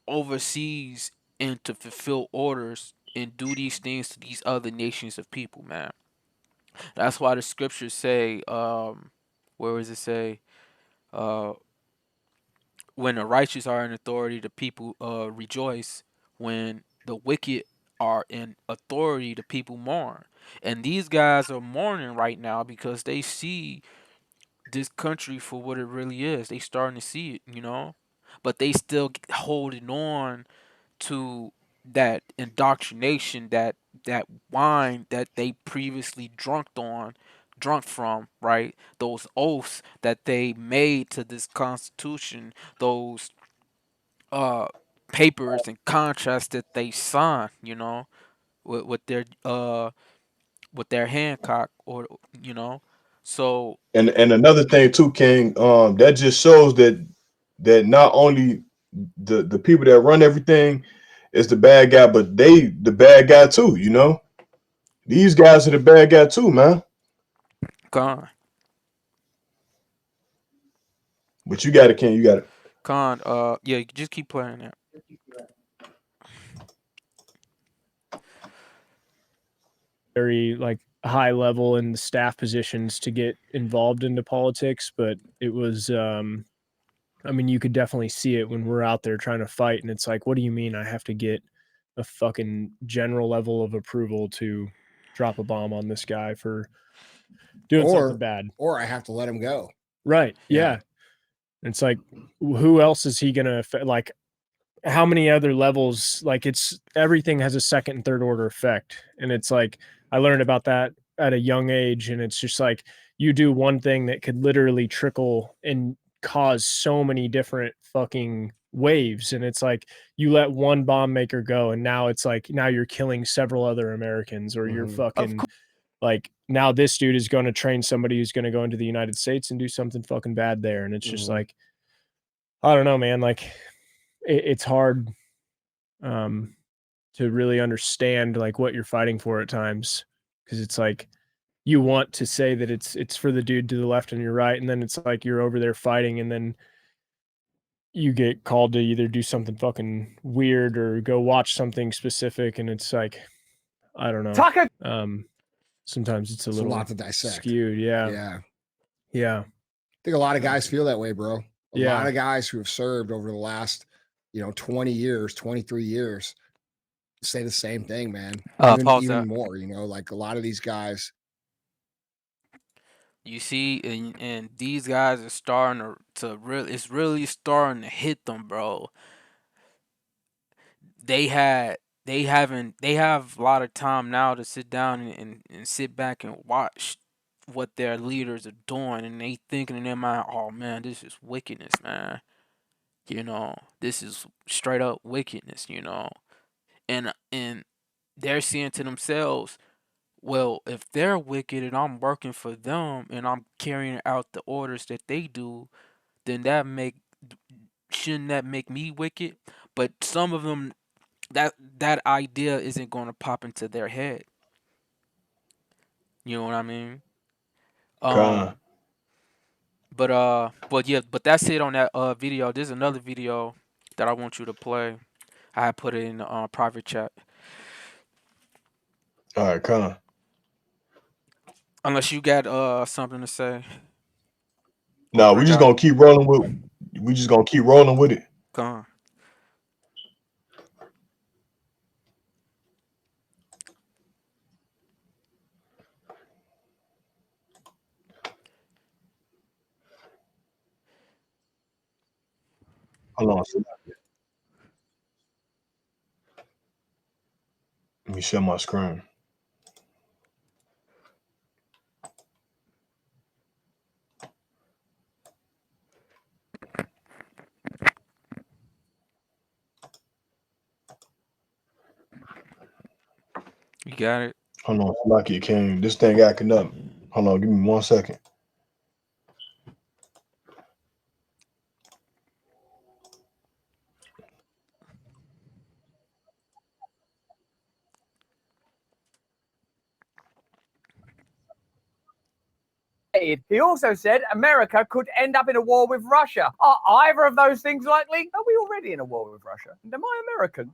overseas and to fulfill orders and do these things to these other nations of people, man? That's why the scriptures say, where does it say? When the righteous are in authority, the people rejoice. When the wicked are in authority, the people mourn. And these guys are mourning right now because they see this country for what it really is. They starting to see it, but they still holding on to that indoctrination, that wine that they previously drunk from, right? Those oaths that they made to this constitution, those papers and contracts that they signed, with their Hancock, or so. And another thing too, King, that just shows that not only the people that run everything, is the bad guy, but they the bad guy too, you know? These guys are the bad guy too, man. Con. But you got it, Ken. You got it. Con, yeah, you just keep playing that. Very like high level in the staff positions to get involved into politics, but it was I mean, you could definitely see it when we're out there trying to fight, and it's like, what do you mean I have to get a fucking general level of approval to drop a bomb on this guy for doing something bad? Or I have to let him go. Right. Yeah. It's like, who else is he gonna like? How many other levels? Like, it's everything has a second and third order effect, and it's like I learned about that at a young age, and it's just like you do one thing that could literally trickle and cause so many different fucking waves, and it's like you let one bomb maker go, and now it's like now you're killing several other Americans, or you're fucking like now this dude is going to train somebody who's going to go into the United States and do something fucking bad there, and it's just like I don't know, man. Like it's hard to really understand like what you're fighting for at times, because it's like you want to say that it's for the dude to the left and your right, and then it's like you're over there fighting, and then you get called to either do something fucking weird or go watch something specific, and it's like I don't know. Tucker. Sometimes it's a little lot to dissect. skewed. Yeah. I think a lot of guys feel that way, bro. A Yeah. lot of guys who have served over the last 20 years, 23 years say the same thing, man. Even more, like a lot of these guys. You see, and these guys are starting to really, it's really starting to hit them, bro. They have a lot of time now to sit down and sit back and watch what their leaders are doing, and they thinking in their mind, oh man, this is wickedness, man. This is straight up wickedness, and they're saying to themselves, well, if they're wicked and I'm working for them and I'm carrying out the orders that they do, then shouldn't that make me wicked? But some of them, that idea isn't going to pop into their head. You know what I mean? But that's it on that video. There's another video that I want you to play. I put it in the private chat. All right, Con. Unless you got something to say. No, we just gonna keep rolling with it. Con. Hold on. Let me share my screen. You got it. Hold on, lucky it came. This thing acting up. Hold on, give me 1 second. He also said America could end up in a war with Russia. Are either of those things likely? Are we already in a war with Russia? And am I American?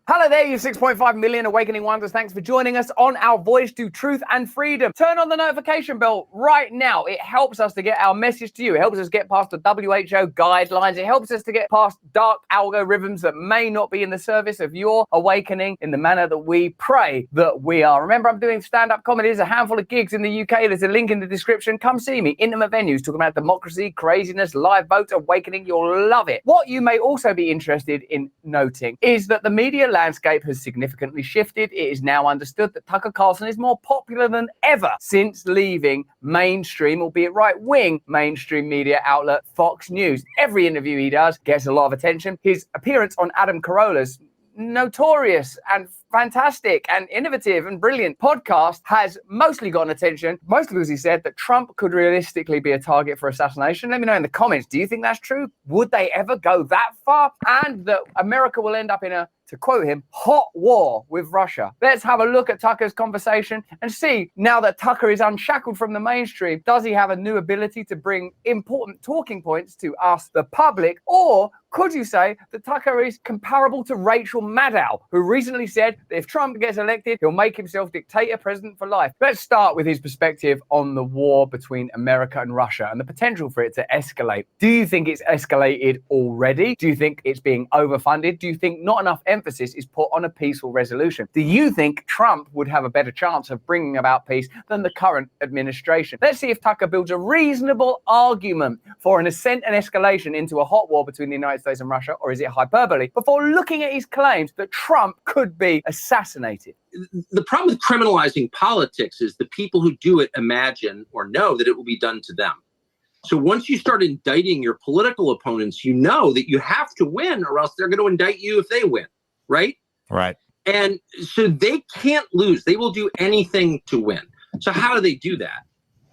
Hello there, you 6.5 million Awakening Wonders. Thanks for joining us on our voyage to truth and freedom. Turn on the notification bell right now. It helps us to get our message to you. It helps us get past the WHO guidelines. It helps us to get past dark algorithms that may not be in the service of your awakening in the manner that we pray that we are. Remember, I'm doing stand-up comedy. There's a handful of gigs in the UK. There's a link in the description. Come see me. Intimate venues talking about democracy, craziness, live votes, awakening. You'll love it. What you may also be interested in noting is that the media landscape has significantly shifted. It is now understood that Tucker Carlson is more popular than ever since leaving mainstream, albeit right-wing mainstream media outlet Fox News. Every interview he does gets a lot of attention. His appearance on Adam Carolla's notorious and fantastic and innovative and brilliant podcast has mostly gotten attention, mostly because he said that Trump could realistically be a target for assassination. Let me know in the comments, do you think that's true? Would they ever go that far? And that America will end up in a, to quote him, hot war with Russia. Let's have a look at Tucker's conversation and see, now that Tucker is unshackled from the mainstream, does he have a new ability to bring important talking points to us, the public, or could you say that Tucker is comparable to Rachel Maddow, who recently said that if Trump gets elected, he'll make himself dictator president for life? Let's start with his perspective on the war between America and Russia and the potential for it to escalate. Do you think it's escalated already? Do you think it's being overfunded? Do you think not enough emphasis is put on a peaceful resolution? Do you think Trump would have a better chance of bringing about peace than the current administration? Let's see if Tucker builds a reasonable argument for an ascent and escalation into a hot war between the United States and Russia, or is it hyperbole, before looking at his claims that Trump could be assassinated. The problem with criminalizing politics is the people who do it imagine or know that it will be done to them. So once you start indicting your political opponents, you know that you have to win or else they're going to indict you if they win, right? Right. And so they can't lose. They will do anything to win. So how do they do that?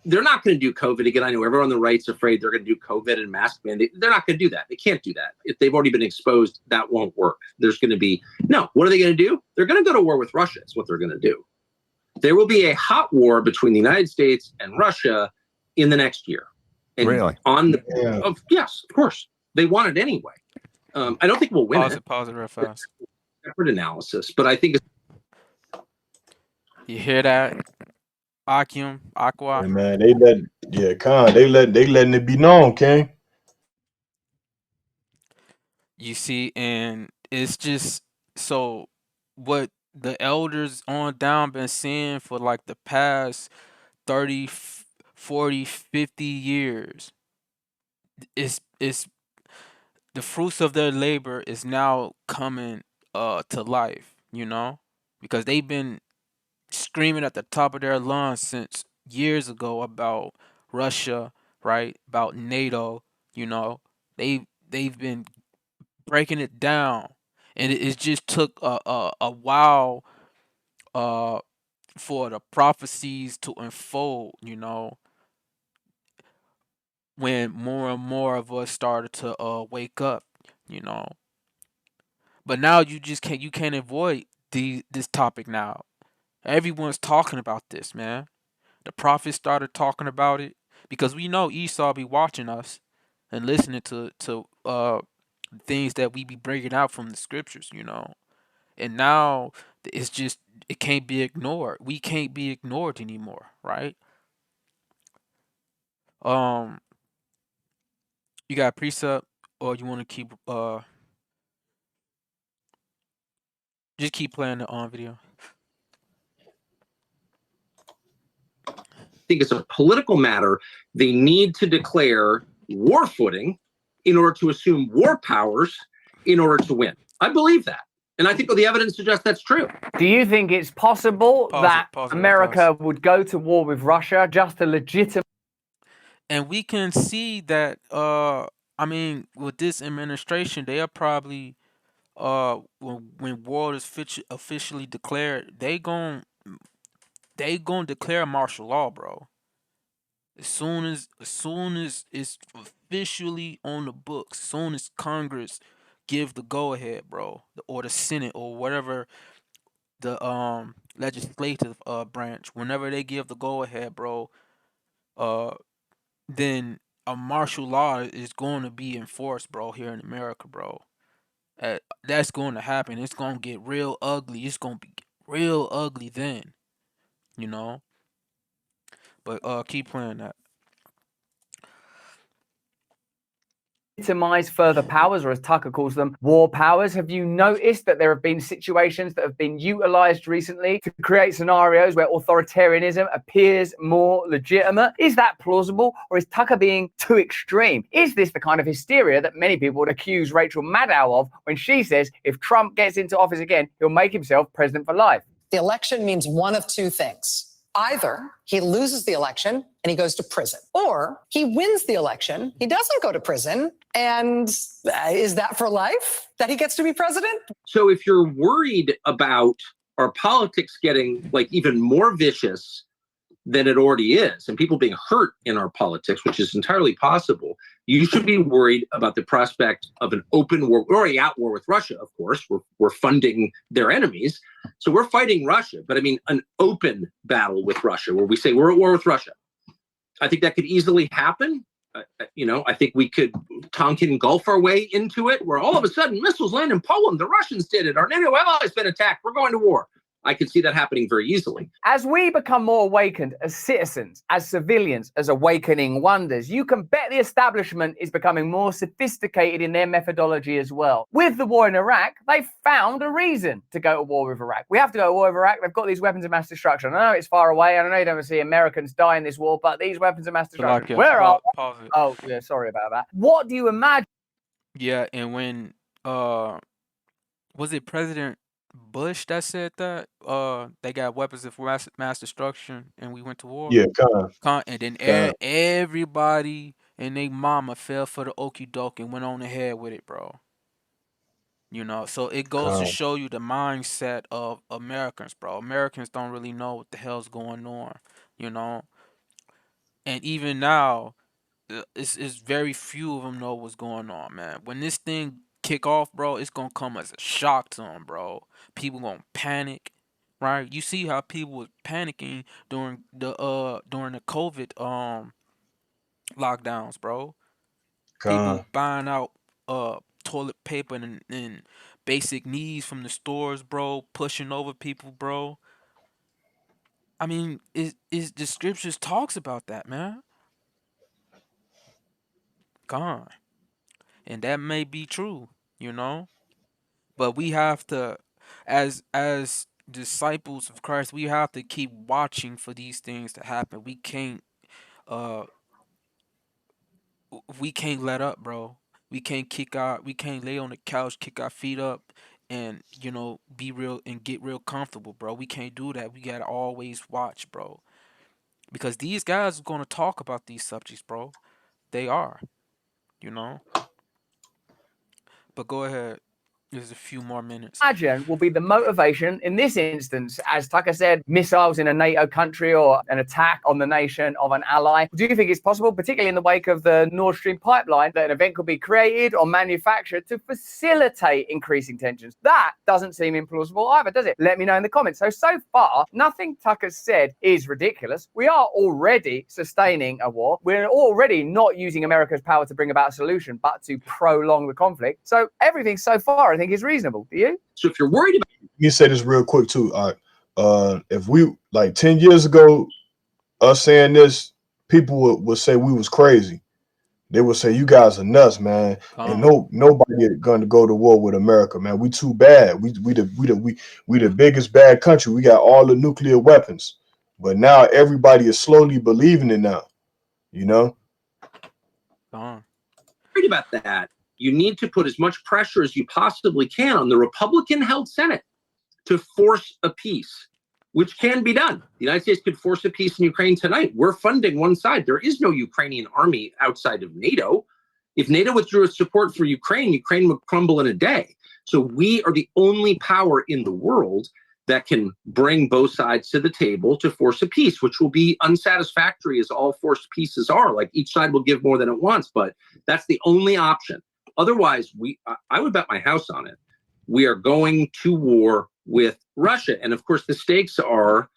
They're not going to do COVID again. I know everyone on the right's afraid they're going to do COVID and mask mandate. They're not going to do that. They can't do that. If they've already been exposed, that won't work. There's going to be, no, what are they going to do? They're going to go to war with Russia. That's what they're going to do. There will be a hot war between the United States and Russia in the next year. And really? On the, yes, of course. They want it anyway. I don't think we'll win it. Pause it real fast. Separate analysis, but I think it's, you hear that? Aqua. Yeah, man, they letting it be known, King. You see, and it's just so what the elders on down been seeing for like the past 30, 40, 50 years. It's the fruits of their labor is now coming to life, you know, because they've been screaming at the top of their lungs since years ago about Russia, right? About NATO, you know. They've been breaking it down, and it just took a while for the prophecies to unfold, you know, when more and more of us started to wake up, you know. But now you can't avoid this topic now. Everyone's talking about this, man. The prophets started talking about it because we know Esau be watching us and listening to things that we be bringing out from the scriptures, you know. And now it's just, it can't be ignored. We can't be ignored anymore, right? You got a precept, or you want to keep just keep playing the on video? I think it's a political matter. They need to declare war footing in order to assume war powers in order to win. I believe that. And I think the evidence suggests that's true. Do you think it's possible that America would go to war with Russia just to legitimate? And we can see that, I mean, with this administration, they are probably, when war is officially declared, they gon' declare martial law, bro. As soon as it's officially on the books, as soon as Congress give the go ahead, bro, or the Senate or whatever the legislative branch, whenever they give the go ahead, bro, then a martial law is going to be enforced, bro, here in America, bro. That's going to happen. It's going to get real ugly. It's going to be real ugly then, you know. But keep playing that. Legitimize further powers, or as Tucker calls them, war powers. Have you noticed that there have been situations that have been utilized recently to create scenarios where authoritarianism appears more legitimate? Is that plausible, or is Tucker being too extreme? Is this the kind of hysteria that many people would accuse Rachel Maddow of when she says if Trump gets into office again, he'll make himself president for life? The election means one of two things. Either he loses the election and he goes to prison, or he wins the election, he doesn't go to prison, and is that for life that he gets to be president? So if you're worried about our politics getting like even more vicious than it already is, and people being hurt in our politics, which is entirely possible, you should be worried about the prospect of an open war. We're already at war with Russia, of course. We're funding their enemies. So we're fighting Russia. But I mean, an open battle with Russia where we say we're at war with Russia. I think that could easily happen. I think we could Tonkin Gulf our way into it, where all of a sudden missiles land in Poland. The Russians did it. Our NATO allies been attacked. We're going to war. I could see that happening very easily. As we become more awakened as citizens, as civilians, as awakening wonders, you can bet the establishment is becoming more sophisticated in their methodology as well. With the war in Iraq, they found a reason to go to war with Iraq. We have to go to war with Iraq. They've got these weapons of mass destruction. I know it's far away, and I know you don't see Americans die in this war, but these weapons of mass destruction. Where are they? Oh, yeah, sorry about that. What do you imagine? Yeah, and when was it President Bush that said that they got weapons of mass destruction and we went to war? Yeah, and then everybody and they mama fell for the okie doke and went on ahead with it, bro. So it goes to show you the mindset of Americans, bro. Americans don't really know what the hell's going on, and even now it's very few of them know what's going on, man. When this thing kick off, bro, it's gonna come as a shock to them, bro. People gonna panic, right? You see how people was panicking during the COVID lockdowns, bro. People buying out toilet paper and basic needs from the stores, bro, pushing over people, bro. I mean, the scriptures talks about that, man. And that may be true, but we have to, as disciples of Christ, we have to keep watching for these things to happen. We can't let up, bro. We can't lay on the couch, kick our feet up, and be real and get real comfortable, bro. We can't do that. We gotta always watch, bro, because these guys are gonna talk about these subjects, bro. They are. But go ahead. There's a few more minutes. Imagine will be the motivation in this instance, as Tucker said, missiles in a NATO country or an attack on the nation of an ally. Do you think it's possible, particularly in the wake of the Nord Stream pipeline, that an event could be created or manufactured to facilitate increasing tensions? That doesn't seem implausible either, does it? Let me know in the comments. So far, nothing Tucker's said is ridiculous. We are already sustaining a war. We're already not using America's power to bring about a solution, but to prolong the conflict. So everything so far, I think, is reasonable. Do you? So if you're worried about, you say this real quick too. If we like 10 years ago, us saying this, people would say we was crazy. They would say you guys are nuts, man. And nobody going to go to war with America, man. We too bad. We the biggest bad country. We got all the nuclear weapons, but now everybody is slowly believing it now. Worried about that. You need to put as much pressure as you possibly can on the Republican-held Senate to force a peace, which can be done. The United States could force a peace in Ukraine tonight. We're funding one side. There is no Ukrainian army outside of NATO. If NATO withdrew its support for Ukraine, Ukraine would crumble in a day. So we are the only power in the world that can bring both sides to the table to force a peace, which will be unsatisfactory as all forced peaces are. Like each side will give more than it wants, but that's the only option. Otherwise, I would bet my house on it. We are going to war with Russia. And of course, the stakes are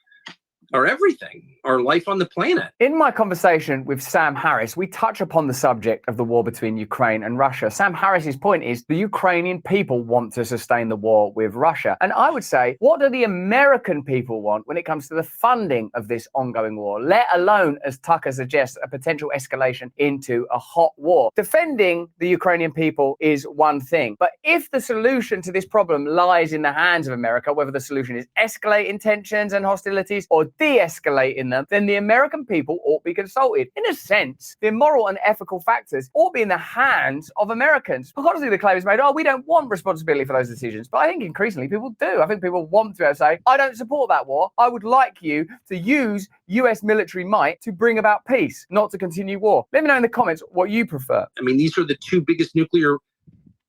everything, our life on the planet. In my conversation with Sam Harris, we touch upon the subject of the war between Ukraine and Russia. Sam Harris's point is the Ukrainian people want to sustain the war with Russia. And I would say, what do the American people want when it comes to the funding of this ongoing war, let alone, as Tucker suggests, a potential escalation into a hot war? Defending the Ukrainian people is one thing. But if the solution to this problem lies in the hands of America, whether the solution is escalating tensions and hostilities or de-escalating them, then the American people ought to be consulted. In a sense, the moral and ethical factors ought to be in the hands of Americans. Obviously, the claim is made, we don't want responsibility for those decisions. But I think increasingly people do. I think people want to say, I don't support that war. I would like you to use US military might to bring about peace, not to continue war. Let me know in the comments what you prefer. I mean, these are the two biggest nuclear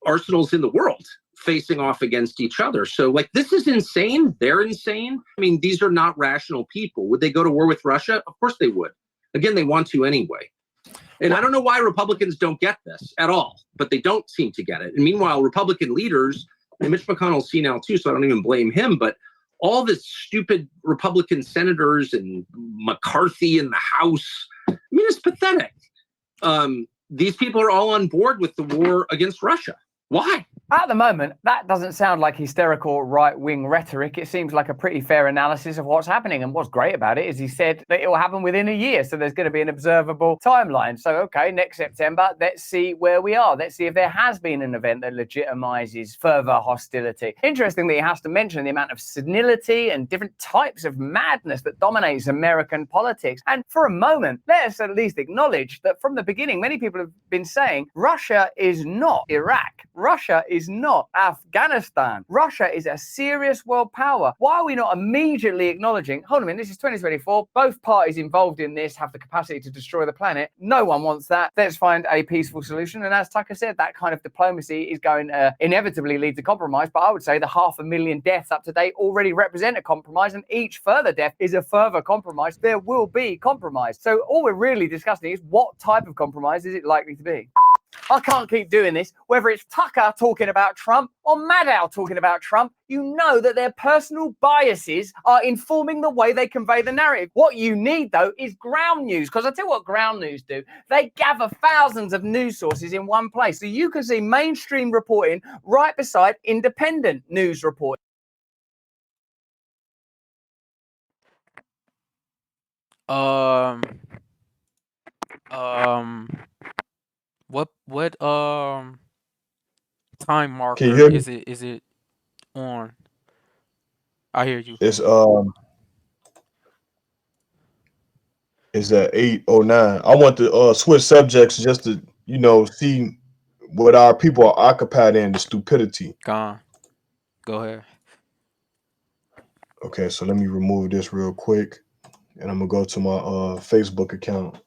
arsenals in the world, facing off against each other. So like, this is insane. They're insane. I mean, these are not rational people. Would they go to war with Russia? Of course they would. Again, they want to anyway. And I don't know why Republicans don't get this at all, but they don't seem to get it. And meanwhile, Republican leaders, and Mitch McConnell's senile too, so I don't even blame him, but all the stupid Republican senators and McCarthy in the House, I mean, it's pathetic. These people are all on board with the war against Russia. Why? At the moment, that doesn't sound like hysterical right-wing rhetoric. It seems like a pretty fair analysis of what's happening. And what's great about it is he said that it will happen within a year. So there's going to be an observable timeline. So, okay, next September, let's see where we are. Let's see if there has been an event that legitimizes further hostility. Interestingly, he has to mention the amount of senility and different types of madness that dominates American politics. And for a moment, let us at least acknowledge that from the beginning, many people have been saying Russia is not Iraq. Russia is not Afghanistan. Russia is a serious world power. Why are we not immediately acknowledging, hold on a minute, this is 2024, both parties involved in this have the capacity to destroy the planet. No one wants that. Let's find a peaceful solution. And as Tucker said, that kind of diplomacy is going to inevitably lead to compromise. But I would say the 500,000 deaths up to date already represent a compromise, and each further death is a further compromise. There will be compromise. So all we're really discussing is what type of compromise is it likely to be? I can't keep doing this. Whether it's Tucker talking about Trump or Maddow talking about Trump, you know that their personal biases are informing the way they convey the narrative. What you need, though, is ground news. Because I tell you what ground news do. They gather thousands of news sources in one place. So you can see mainstream reporting right beside independent news reporting. What time marker Can you hear me? is it on? I hear you. It's at 8:09. I want to switch subjects just to see what our people are occupied in, the stupidity. Go ahead. Okay, so let me remove this real quick, and I'm gonna go to my Facebook account.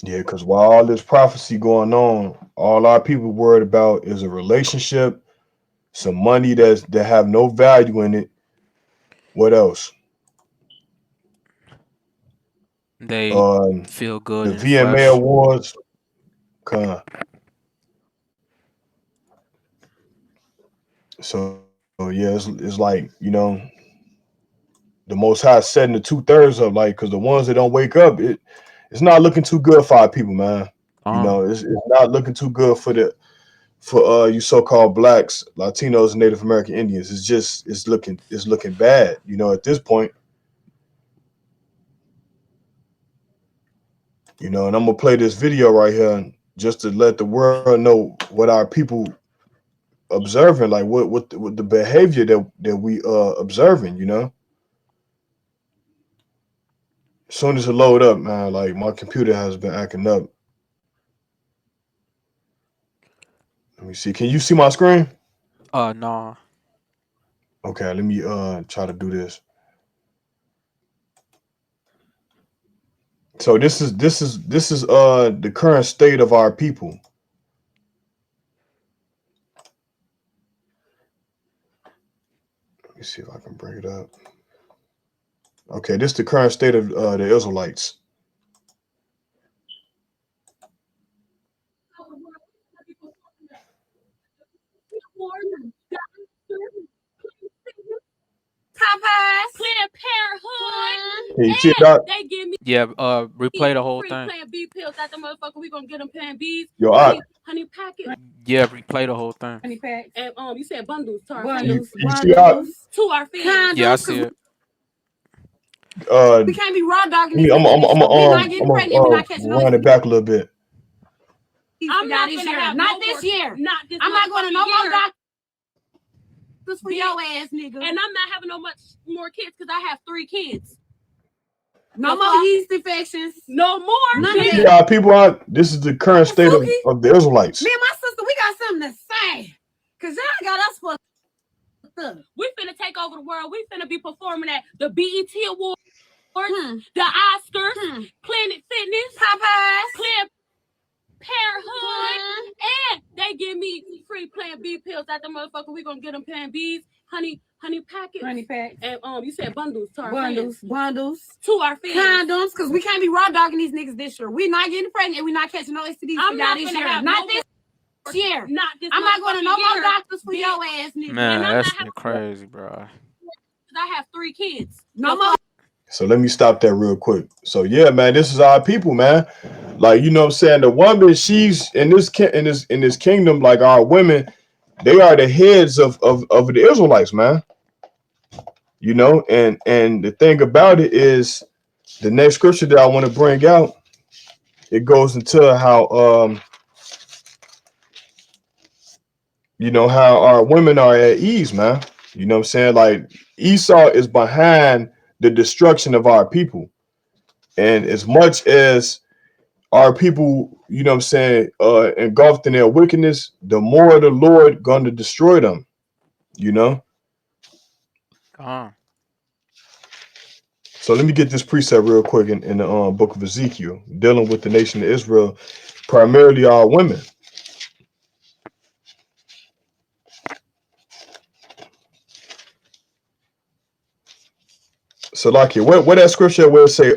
Yeah, because while all this prophecy going on, all our people worried about is a relationship, some money that have no value in it. What else? They feel good. The in VMA flesh. Awards. So yeah, it's like, the Most High setting the 2/3 up, like, because the ones that don't wake up, it's not looking too good for our people, man. It's not looking too good for you so-called blacks, Latinos, and Native American Indians. It's looking bad, at this point. And I'm gonna play this video right here just to let the world know what our people observing, like what the behavior that we observing. As soon as it load up, man, like my computer has been acting up. Let me see. Can you see my screen? No. Okay, let me try to do this. So this is the current state of our people. Let me see if I can bring it up. Okay, this is the current state of the Israelites. Planned Parenthood. Hey, you see it, Doc? They give me replay the whole free thing. Plan B pills out the motherfucker. We gonna get them Plan Bs. Yo, honey packet. Yeah, replay the whole thing. Honey pack. And you said bundles to our You families. see how? To our families. Yeah, I see it. We can't be raw dogging. I'm run it back a little bit. I'm not gonna have not this year. Not this. I'm not going to no more doctors for your ass, nigga. And I'm not having no much more kids because I have 3 kids. No more yeast infections. No more. See how people are. This is the current state of the Israelites. Me and my sister, we got something to say. Cause y'all got us fucked up. We finna take over the world. We finna be performing at the BET Awards. the Oscars, Planet Fitness, Popeyes, Planned Parenthood, and they give me free Plan B pills. That the motherfucker, we gonna get them Plan Bs, honey packets, honey packs, and you said bundles to our fans. Bundles to our fans, condoms, because we can't be raw dogging these niggas this year. We not getting pregnant, and we not catching no STDs. I'm not this year. Not this year. Not this. I'm not going to no more doctors for your ass, nigga. Man, that's crazy, bro. I have 3 kids. No more. So let me stop that real quick. So yeah, man, this is our people, man. Like, you know what I'm saying? The woman, she's in this kingdom, like our women, they are the heads of the Israelites, man. You know, and the thing about it is the next scripture that I want to bring out, it goes into how you know, how our women are at ease, man. You know what I'm saying? Like Esau is behind the destruction of our people. And as much as our people, you know what I'm saying, engulfed in their wickedness, the more the Lord going to destroy them, you know? So let me get this precept real quick in the book of Ezekiel, dealing with the nation of Israel, primarily our women. So like it, what that scripture where it say,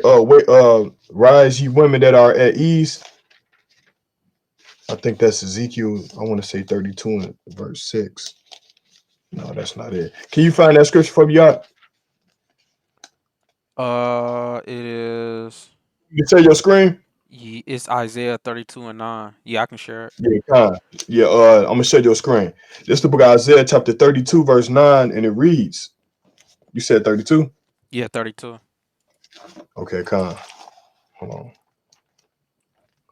rise ye women that are at ease. I think that's Ezekiel, I want to say 32 and verse 6. No, that's not it. Can you find that scripture for me, y'all? It is. You can share your screen? It's Isaiah 32:9. Yeah, I can share it. Yeah, I'm gonna share your screen. This is the book of Isaiah, chapter 32, verse 9, and it reads. You said 32? Yeah, 32. Okay, Hold on.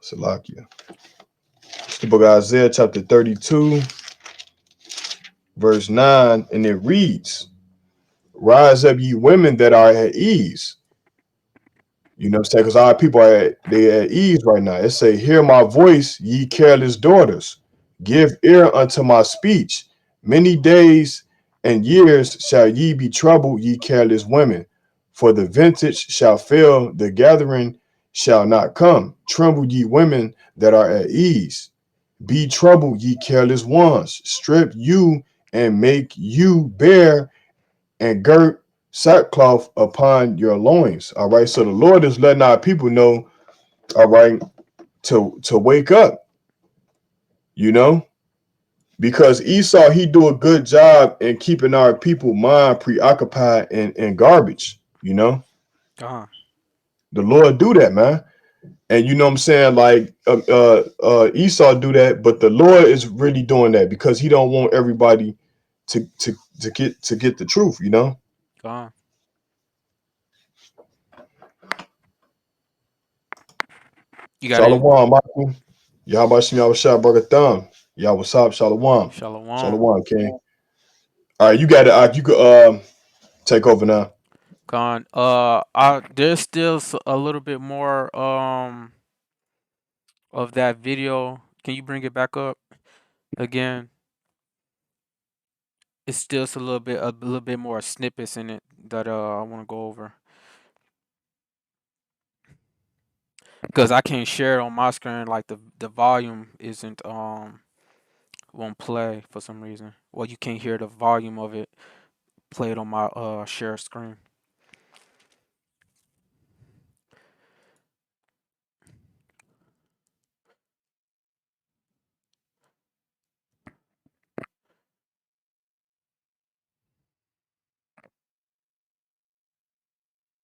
Salakia. It's the book of Isaiah, chapter 32, verse 9, and it reads, rise up, ye women that are at ease. You know what I'm saying? Because our people are at ease right now. It say, hear my voice, ye careless daughters. Give ear unto my speech. Many days and years shall ye be troubled, ye careless women. For the vintage shall fail, the gathering shall not come. Tremble, ye women that are at ease. Be troubled, ye careless ones. Strip you and make you bare, and girt sackcloth upon your loins. All right. So the Lord is letting our people know, all right, to wake up, you know, because Esau, he do a good job in keeping our people mind preoccupied and garbage, you know. The Lord do that, man. And you know what I'm saying? Like Esau do that, but the Lord is really doing that because he don't want everybody to get the truth, you know. You got Shalom, Michael. Yahbashim Yahushua Barakatham. Yahweh Shalom. Shalom, King. All right, you got it. You could take over now. There's still a little bit more of that video. Can you bring it back up again? It's still a little bit more snippets in it that I want to go over. Because I can't share it on my screen, like the volume isn't won't play for some reason. Well, you can't hear the volume of it played on my share screen.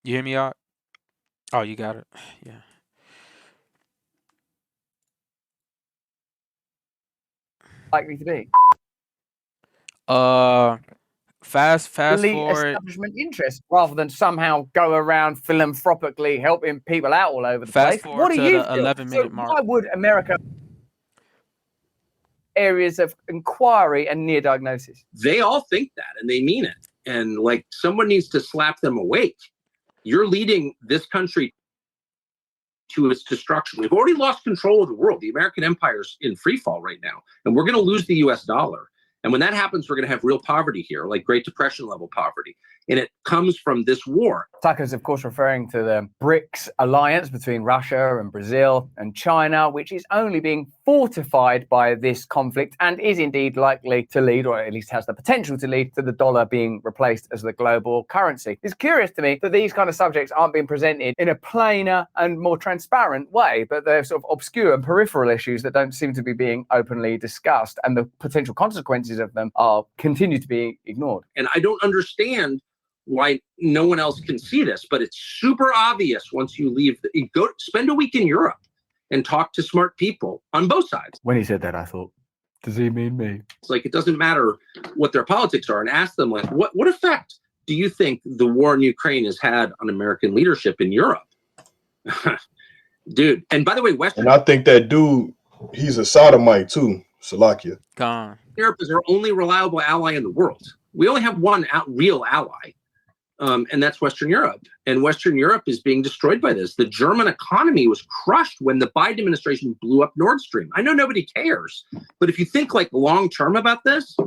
You hear me out? Oh, you got it. Yeah. Likely to be? Fast Elite forward. establishment interest rather than somehow go around philanthropically helping people out all over the Fast place. forward What do to you the feel? 11-minute mark. Why would America areas of inquiry and near diagnosis? They all think that and they mean it. And like someone needs to slap them awake. You're leading this country to its destruction. We've already lost control of the world. The American empire's in free fall right now, and we're going to lose the US dollar. And when that happens, we're going to have real poverty here, like Great Depression level poverty. and it comes from this war. Tucker's, of course, referring to the BRICS alliance between Russia and Brazil and China, which is only being fortified by this conflict and is indeed likely to lead, or at least has the potential to lead, to the dollar being replaced as the global currency. It's curious to me that these kind of subjects aren't being presented in a plainer and more transparent way, but they're sort of obscure and peripheral issues that don't seem to be being openly discussed, and the potential consequences of them are continue to be ignored. And I don't understand why no one else can see this, but it's super obvious once you leave. You go spend a week in Europe and talk to smart people on both sides. When he said that, I thought, does he mean me? It's like, it doesn't matter what their politics are, and ask them, like, what effect do you think the war in Ukraine has had on American leadership in Europe? Dude, and by the way, And I think that dude, he's a sodomite too, Salakia. Gone. Europe is our only reliable ally in the world. We only have one real ally, and that's Western Europe. And Western Europe is being destroyed by this. The German economy was crushed when the Biden administration blew up Nord Stream. I know nobody cares, but if you think like long term about this,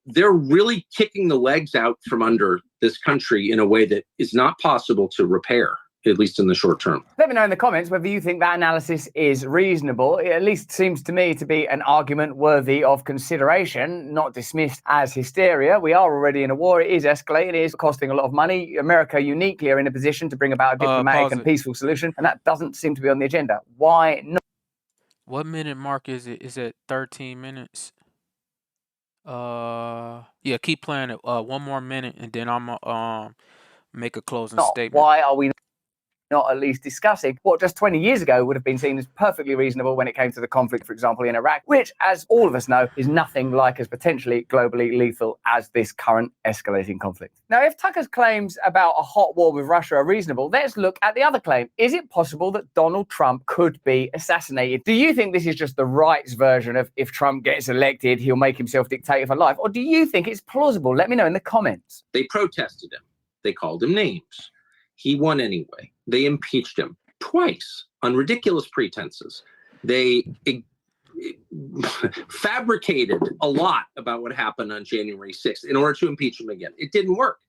they're really kicking the legs out from under this country in a way that is not possible to repair, at least in the short term. Let me know in the comments whether you think that analysis is reasonable. It at least seems to me to be an argument worthy of consideration, not dismissed as hysteria. We are already in a war. It is escalating. It is costing a lot of money. America uniquely are in a position to bring about a diplomatic Pause and it. peaceful solution, and that doesn't seem to be on the agenda. Why not? What minute mark is it? Is it 13 minutes? Yeah, keep playing it. 1 more minute, and then I'm make a closing statement. Why are we not at least discussing what just 20 years ago would have been seen as perfectly reasonable when it came to the conflict, for example, in Iraq, which, as all of us know, is nothing like as potentially globally lethal as this current escalating conflict. Now, if Tucker's claims about a hot war with Russia are reasonable, let's look at the other claim. Is it possible that Donald Trump could be assassinated? Do you think this is just the right's version of if Trump gets elected, he'll make himself dictator for life? Or do you think it's plausible? Let me know in the comments. They protested him. They called him names. He won anyway. They impeached him twice on ridiculous pretenses. They fabricated a lot about what happened on January 6th in order to impeach him again. It didn't work.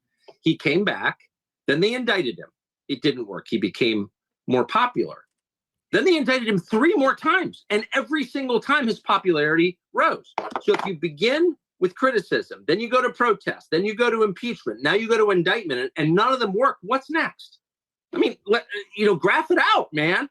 He came back. Then they indicted him. It didn't work. He became more popular. Then they indicted him 3 more times. And every single time his popularity rose. So if you begin with criticism, then you go to protest, then you go to impeachment, now you go to indictment, and none of them work. What's next? I mean, graph it out, man.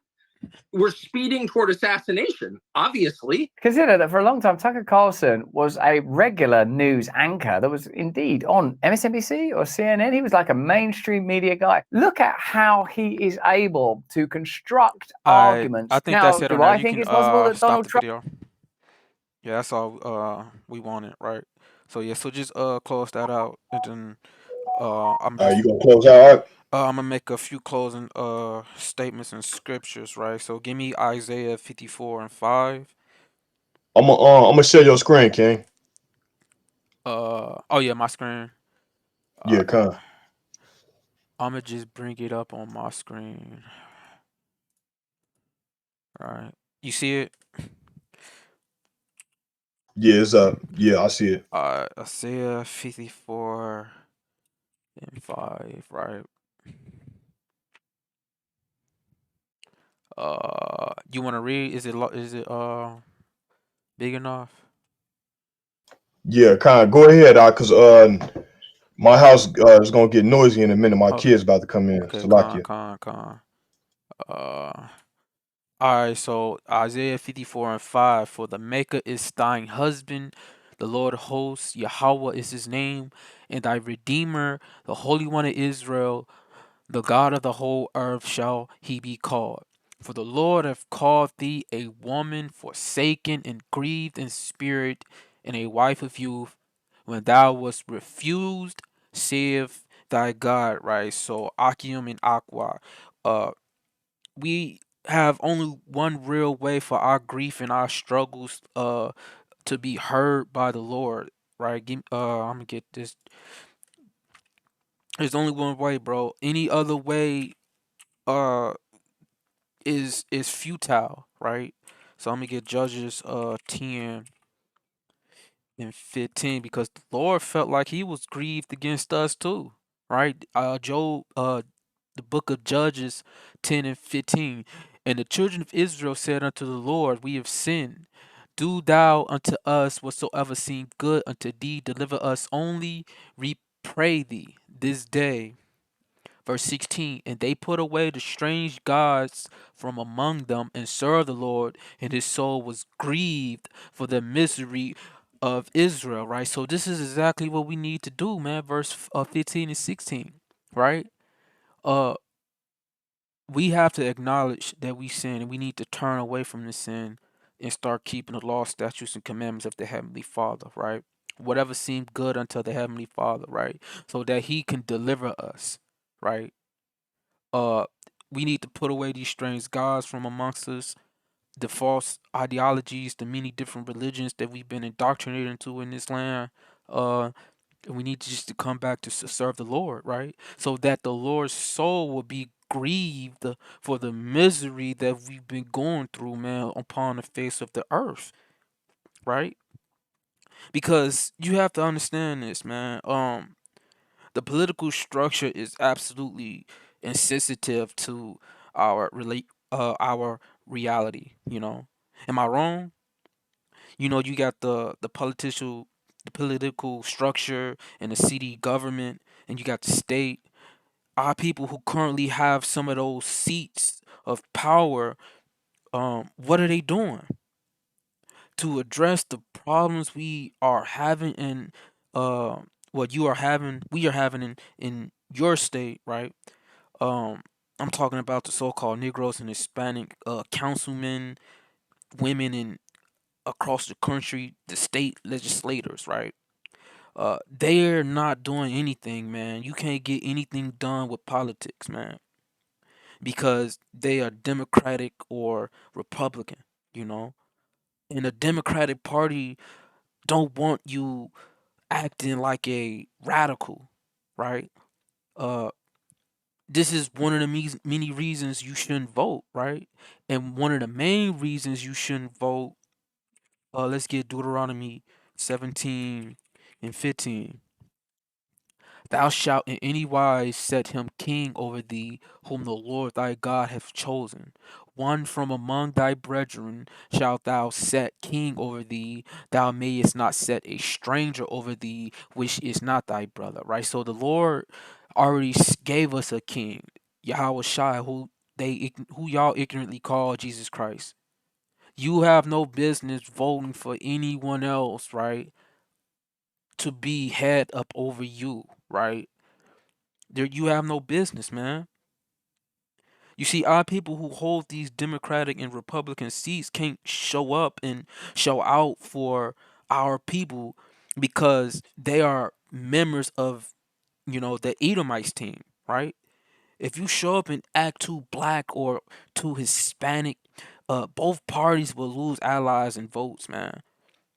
We're speeding toward assassination, obviously. Consider that for a long time, Tucker Carlson was a regular news anchor that was indeed on MSNBC or CNN. He was like a mainstream media guy. Look at how he is able to construct arguments. I think now, that's it. do I think it's possible that Donald Trump... Video. Yeah, that's all we wanted, right? So yeah, so just close that out, and then you gonna close out? I'm gonna make a few closing statements and scriptures, right? So give me Isaiah 54:5. I'm gonna share your screen, King. Oh yeah, my screen. Yeah, come. I'm gonna just bring it up on my screen. All right, you see it? Yeah, it's up. Yeah, I see it. Isaiah 54:5, right? You want to read? Is it big enough? Yeah, kind of. Go ahead, cause my house is gonna get noisy in a minute. My kid's about to come in. Okay, Salakia. All right, so Isaiah 54:5, for the Maker is thine husband, the Lord of hosts, Yahweh is his name, and thy Redeemer, the Holy One of Israel, the God of the whole earth shall he be called. For the Lord hath called thee a woman forsaken and grieved in spirit, and a wife of youth, when thou wast refused, saith thy God, right? So Akim and Aqua, we have only one real way for our grief and our struggles to be heard by the Lord, right? I'm gonna get this. There's only one way, bro. Any other way is futile, right? So I'm gonna get Judges 10 and 15, because the Lord felt like he was grieved against us too. right? Job, the book of Judges 10 and 15. And the children of Israel said unto the Lord, we have sinned. Do thou unto us whatsoever seem good unto thee. Deliver us only, we pray thee, this day. Verse 16, and they put away the strange gods from among them and served the Lord, and his soul was grieved for the misery of Israel, right? So this is exactly what we need to do, man. Verse 15 and 16, right? Uh, we have to acknowledge that we sin, and we need to turn away from the sin and start keeping the law, statutes, and commandments of the Heavenly Father, right? Whatever seemed good unto the Heavenly Father, right? So that he can deliver us, right? Uh, we need to put away these strange gods from amongst us, the false ideologies, the many different religions that we've been indoctrinated into in this land. And we need to just to come back to serve the Lord, right? So that the Lord's soul will be grieved for the misery that we've been going through, man, upon the face of the earth, right? Because you have to understand this, man. The political structure is absolutely insensitive to our reality, you know. Am I wrong? You know, you got the political structure and the city government, and you got the state. Our people who currently have some of those seats of power, what are they doing to address the problems we are having in what you are having, we are having in your state, right? Um, I'm talking about the so-called Negroes and Hispanic councilmen, women in across the country, the state legislators, right? They're not doing anything, man. You can't get anything done with politics, man, because they are Democratic or Republican, you know. And the Democratic Party don't want you acting like a radical, right? Uh, this is one of the many reasons you shouldn't vote, right? And one of the main reasons you shouldn't vote, let's get Deuteronomy 17 and 15. Thou shalt in any wise set him king over thee, whom the Lord thy God hath chosen. One from among thy brethren shalt thou set king over thee. Thou mayest not set a stranger over thee, which is not thy brother. Right? So the Lord already gave us a king, Yahweh Shai, who y'all ignorantly call Jesus Christ. You have no business voting for anyone else, right? To be head up over you, right? There, you have no business, man. You see, our people who hold these Democratic and Republican seats can't show up and show out for our people because they are members of, you know, the Edomites team, right? If you show up and act too black or too Hispanic, both parties will lose allies and votes, man.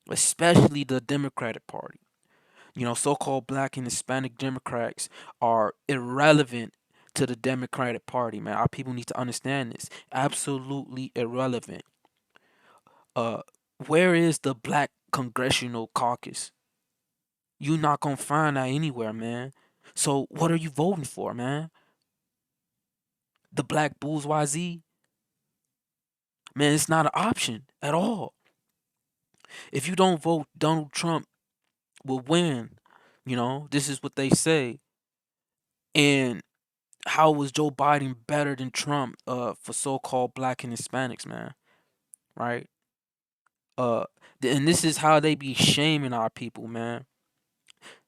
Especially the Democratic Party. You know, so-called black and Hispanic Democrats are irrelevant to the Democratic Party, man. Our people need to understand this. Absolutely irrelevant. Uh, where is the black congressional caucus? You're not gonna find that anywhere, man. So what are you voting for, man? The black bourgeoisie? Man, it's not an option at all. If you don't vote, Donald Trump will win. You know, this is what they say. And how was Joe Biden better than Trump for so-called black and Hispanics, man? Right? Uh and this is how they be shaming our people, man.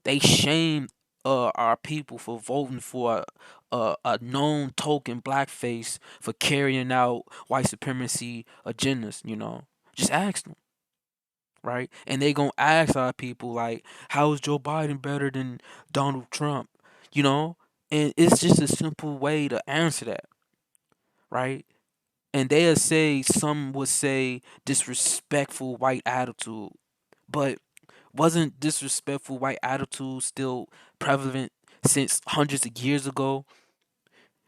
They shame our people for voting for a known token blackface for carrying out white supremacy agendas, you know. Just ask them, right? And they gonna ask our people like, how is Joe Biden better than Donald Trump? You know? And it's just a simple way to answer that, right? And they'll say, some would say, disrespectful white attitude. But wasn't disrespectful white attitude still prevalent since hundreds of years ago?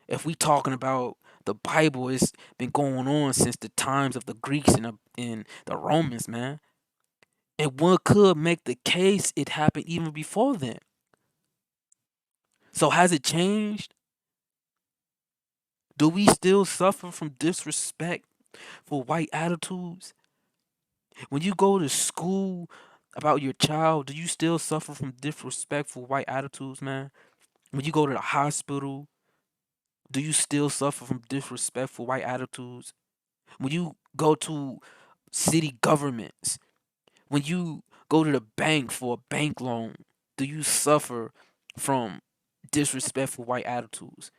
If we talking about the Bible, it's been going on since the times of the Greeks and the Romans, man. And one could make the case it happened even before then. So has it changed? Do we still suffer from disrespect for white attitudes? When you go to school about your child, do you still suffer from disrespectful white attitudes, man? When you go to the hospital, do you still suffer from disrespectful white attitudes? When you go to city governments, when you go to the bank for a bank loan, do you suffer from disrespectful white attitudes?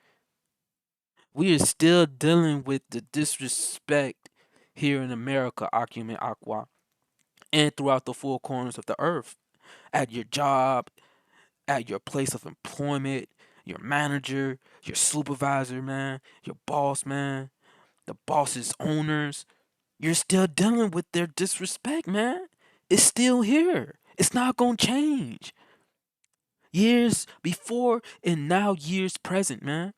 We are still dealing with the disrespect here in America, Acumen Aqua, and throughout the four corners of the earth. At your job, at your place of employment, your manager, your supervisor, man, your boss, man, the boss's owners. You're still dealing with their disrespect, man. It's still here. It's not going to change. Years before and now years present, man.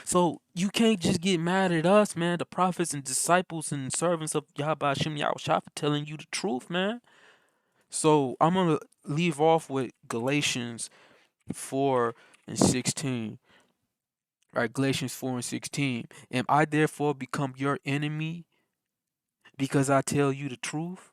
So you can't just get mad at us, man, the prophets and disciples and servants of Yahweh Hashem Yahushua for telling you the truth, man. So I'm going to leave off with Galatians 4 and 16. Right, Galatians 4 and 16. Am I therefore become your enemy because I tell you the truth?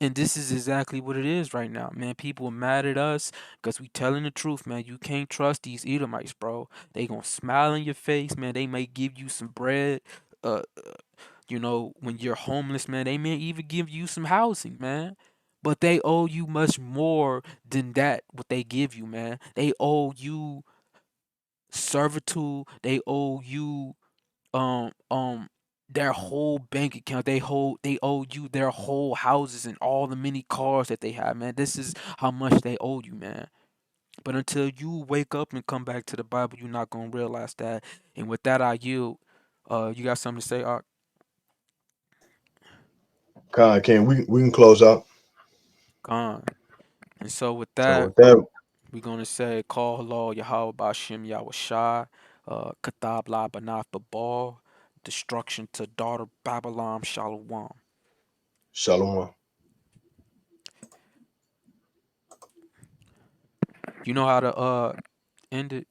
And this is exactly what it is right now, man. People are mad at us because we telling the truth, man. You can't trust these Edomites, bro. They gonna smile in your face, man. They may give you some bread. When you're homeless, man, they may even give you some housing, man. But they owe you much more than that, what they give you, man. They owe you servitude. They owe you their whole bank account. They owe you their whole houses and all the many cars that they have, man. This is how much they owe you, man. But until you wake up and come back to the Bible, you're not gonna realize that. And with that, I yield. You got something to say, Art? Can we can close out. Con. And so with So that, with that, we're gonna say call hello Yahweh Bashim Yahushai, Katab La Banaf Babal, destruction to daughter Babylon Shalom. Shalom. You know how to end it?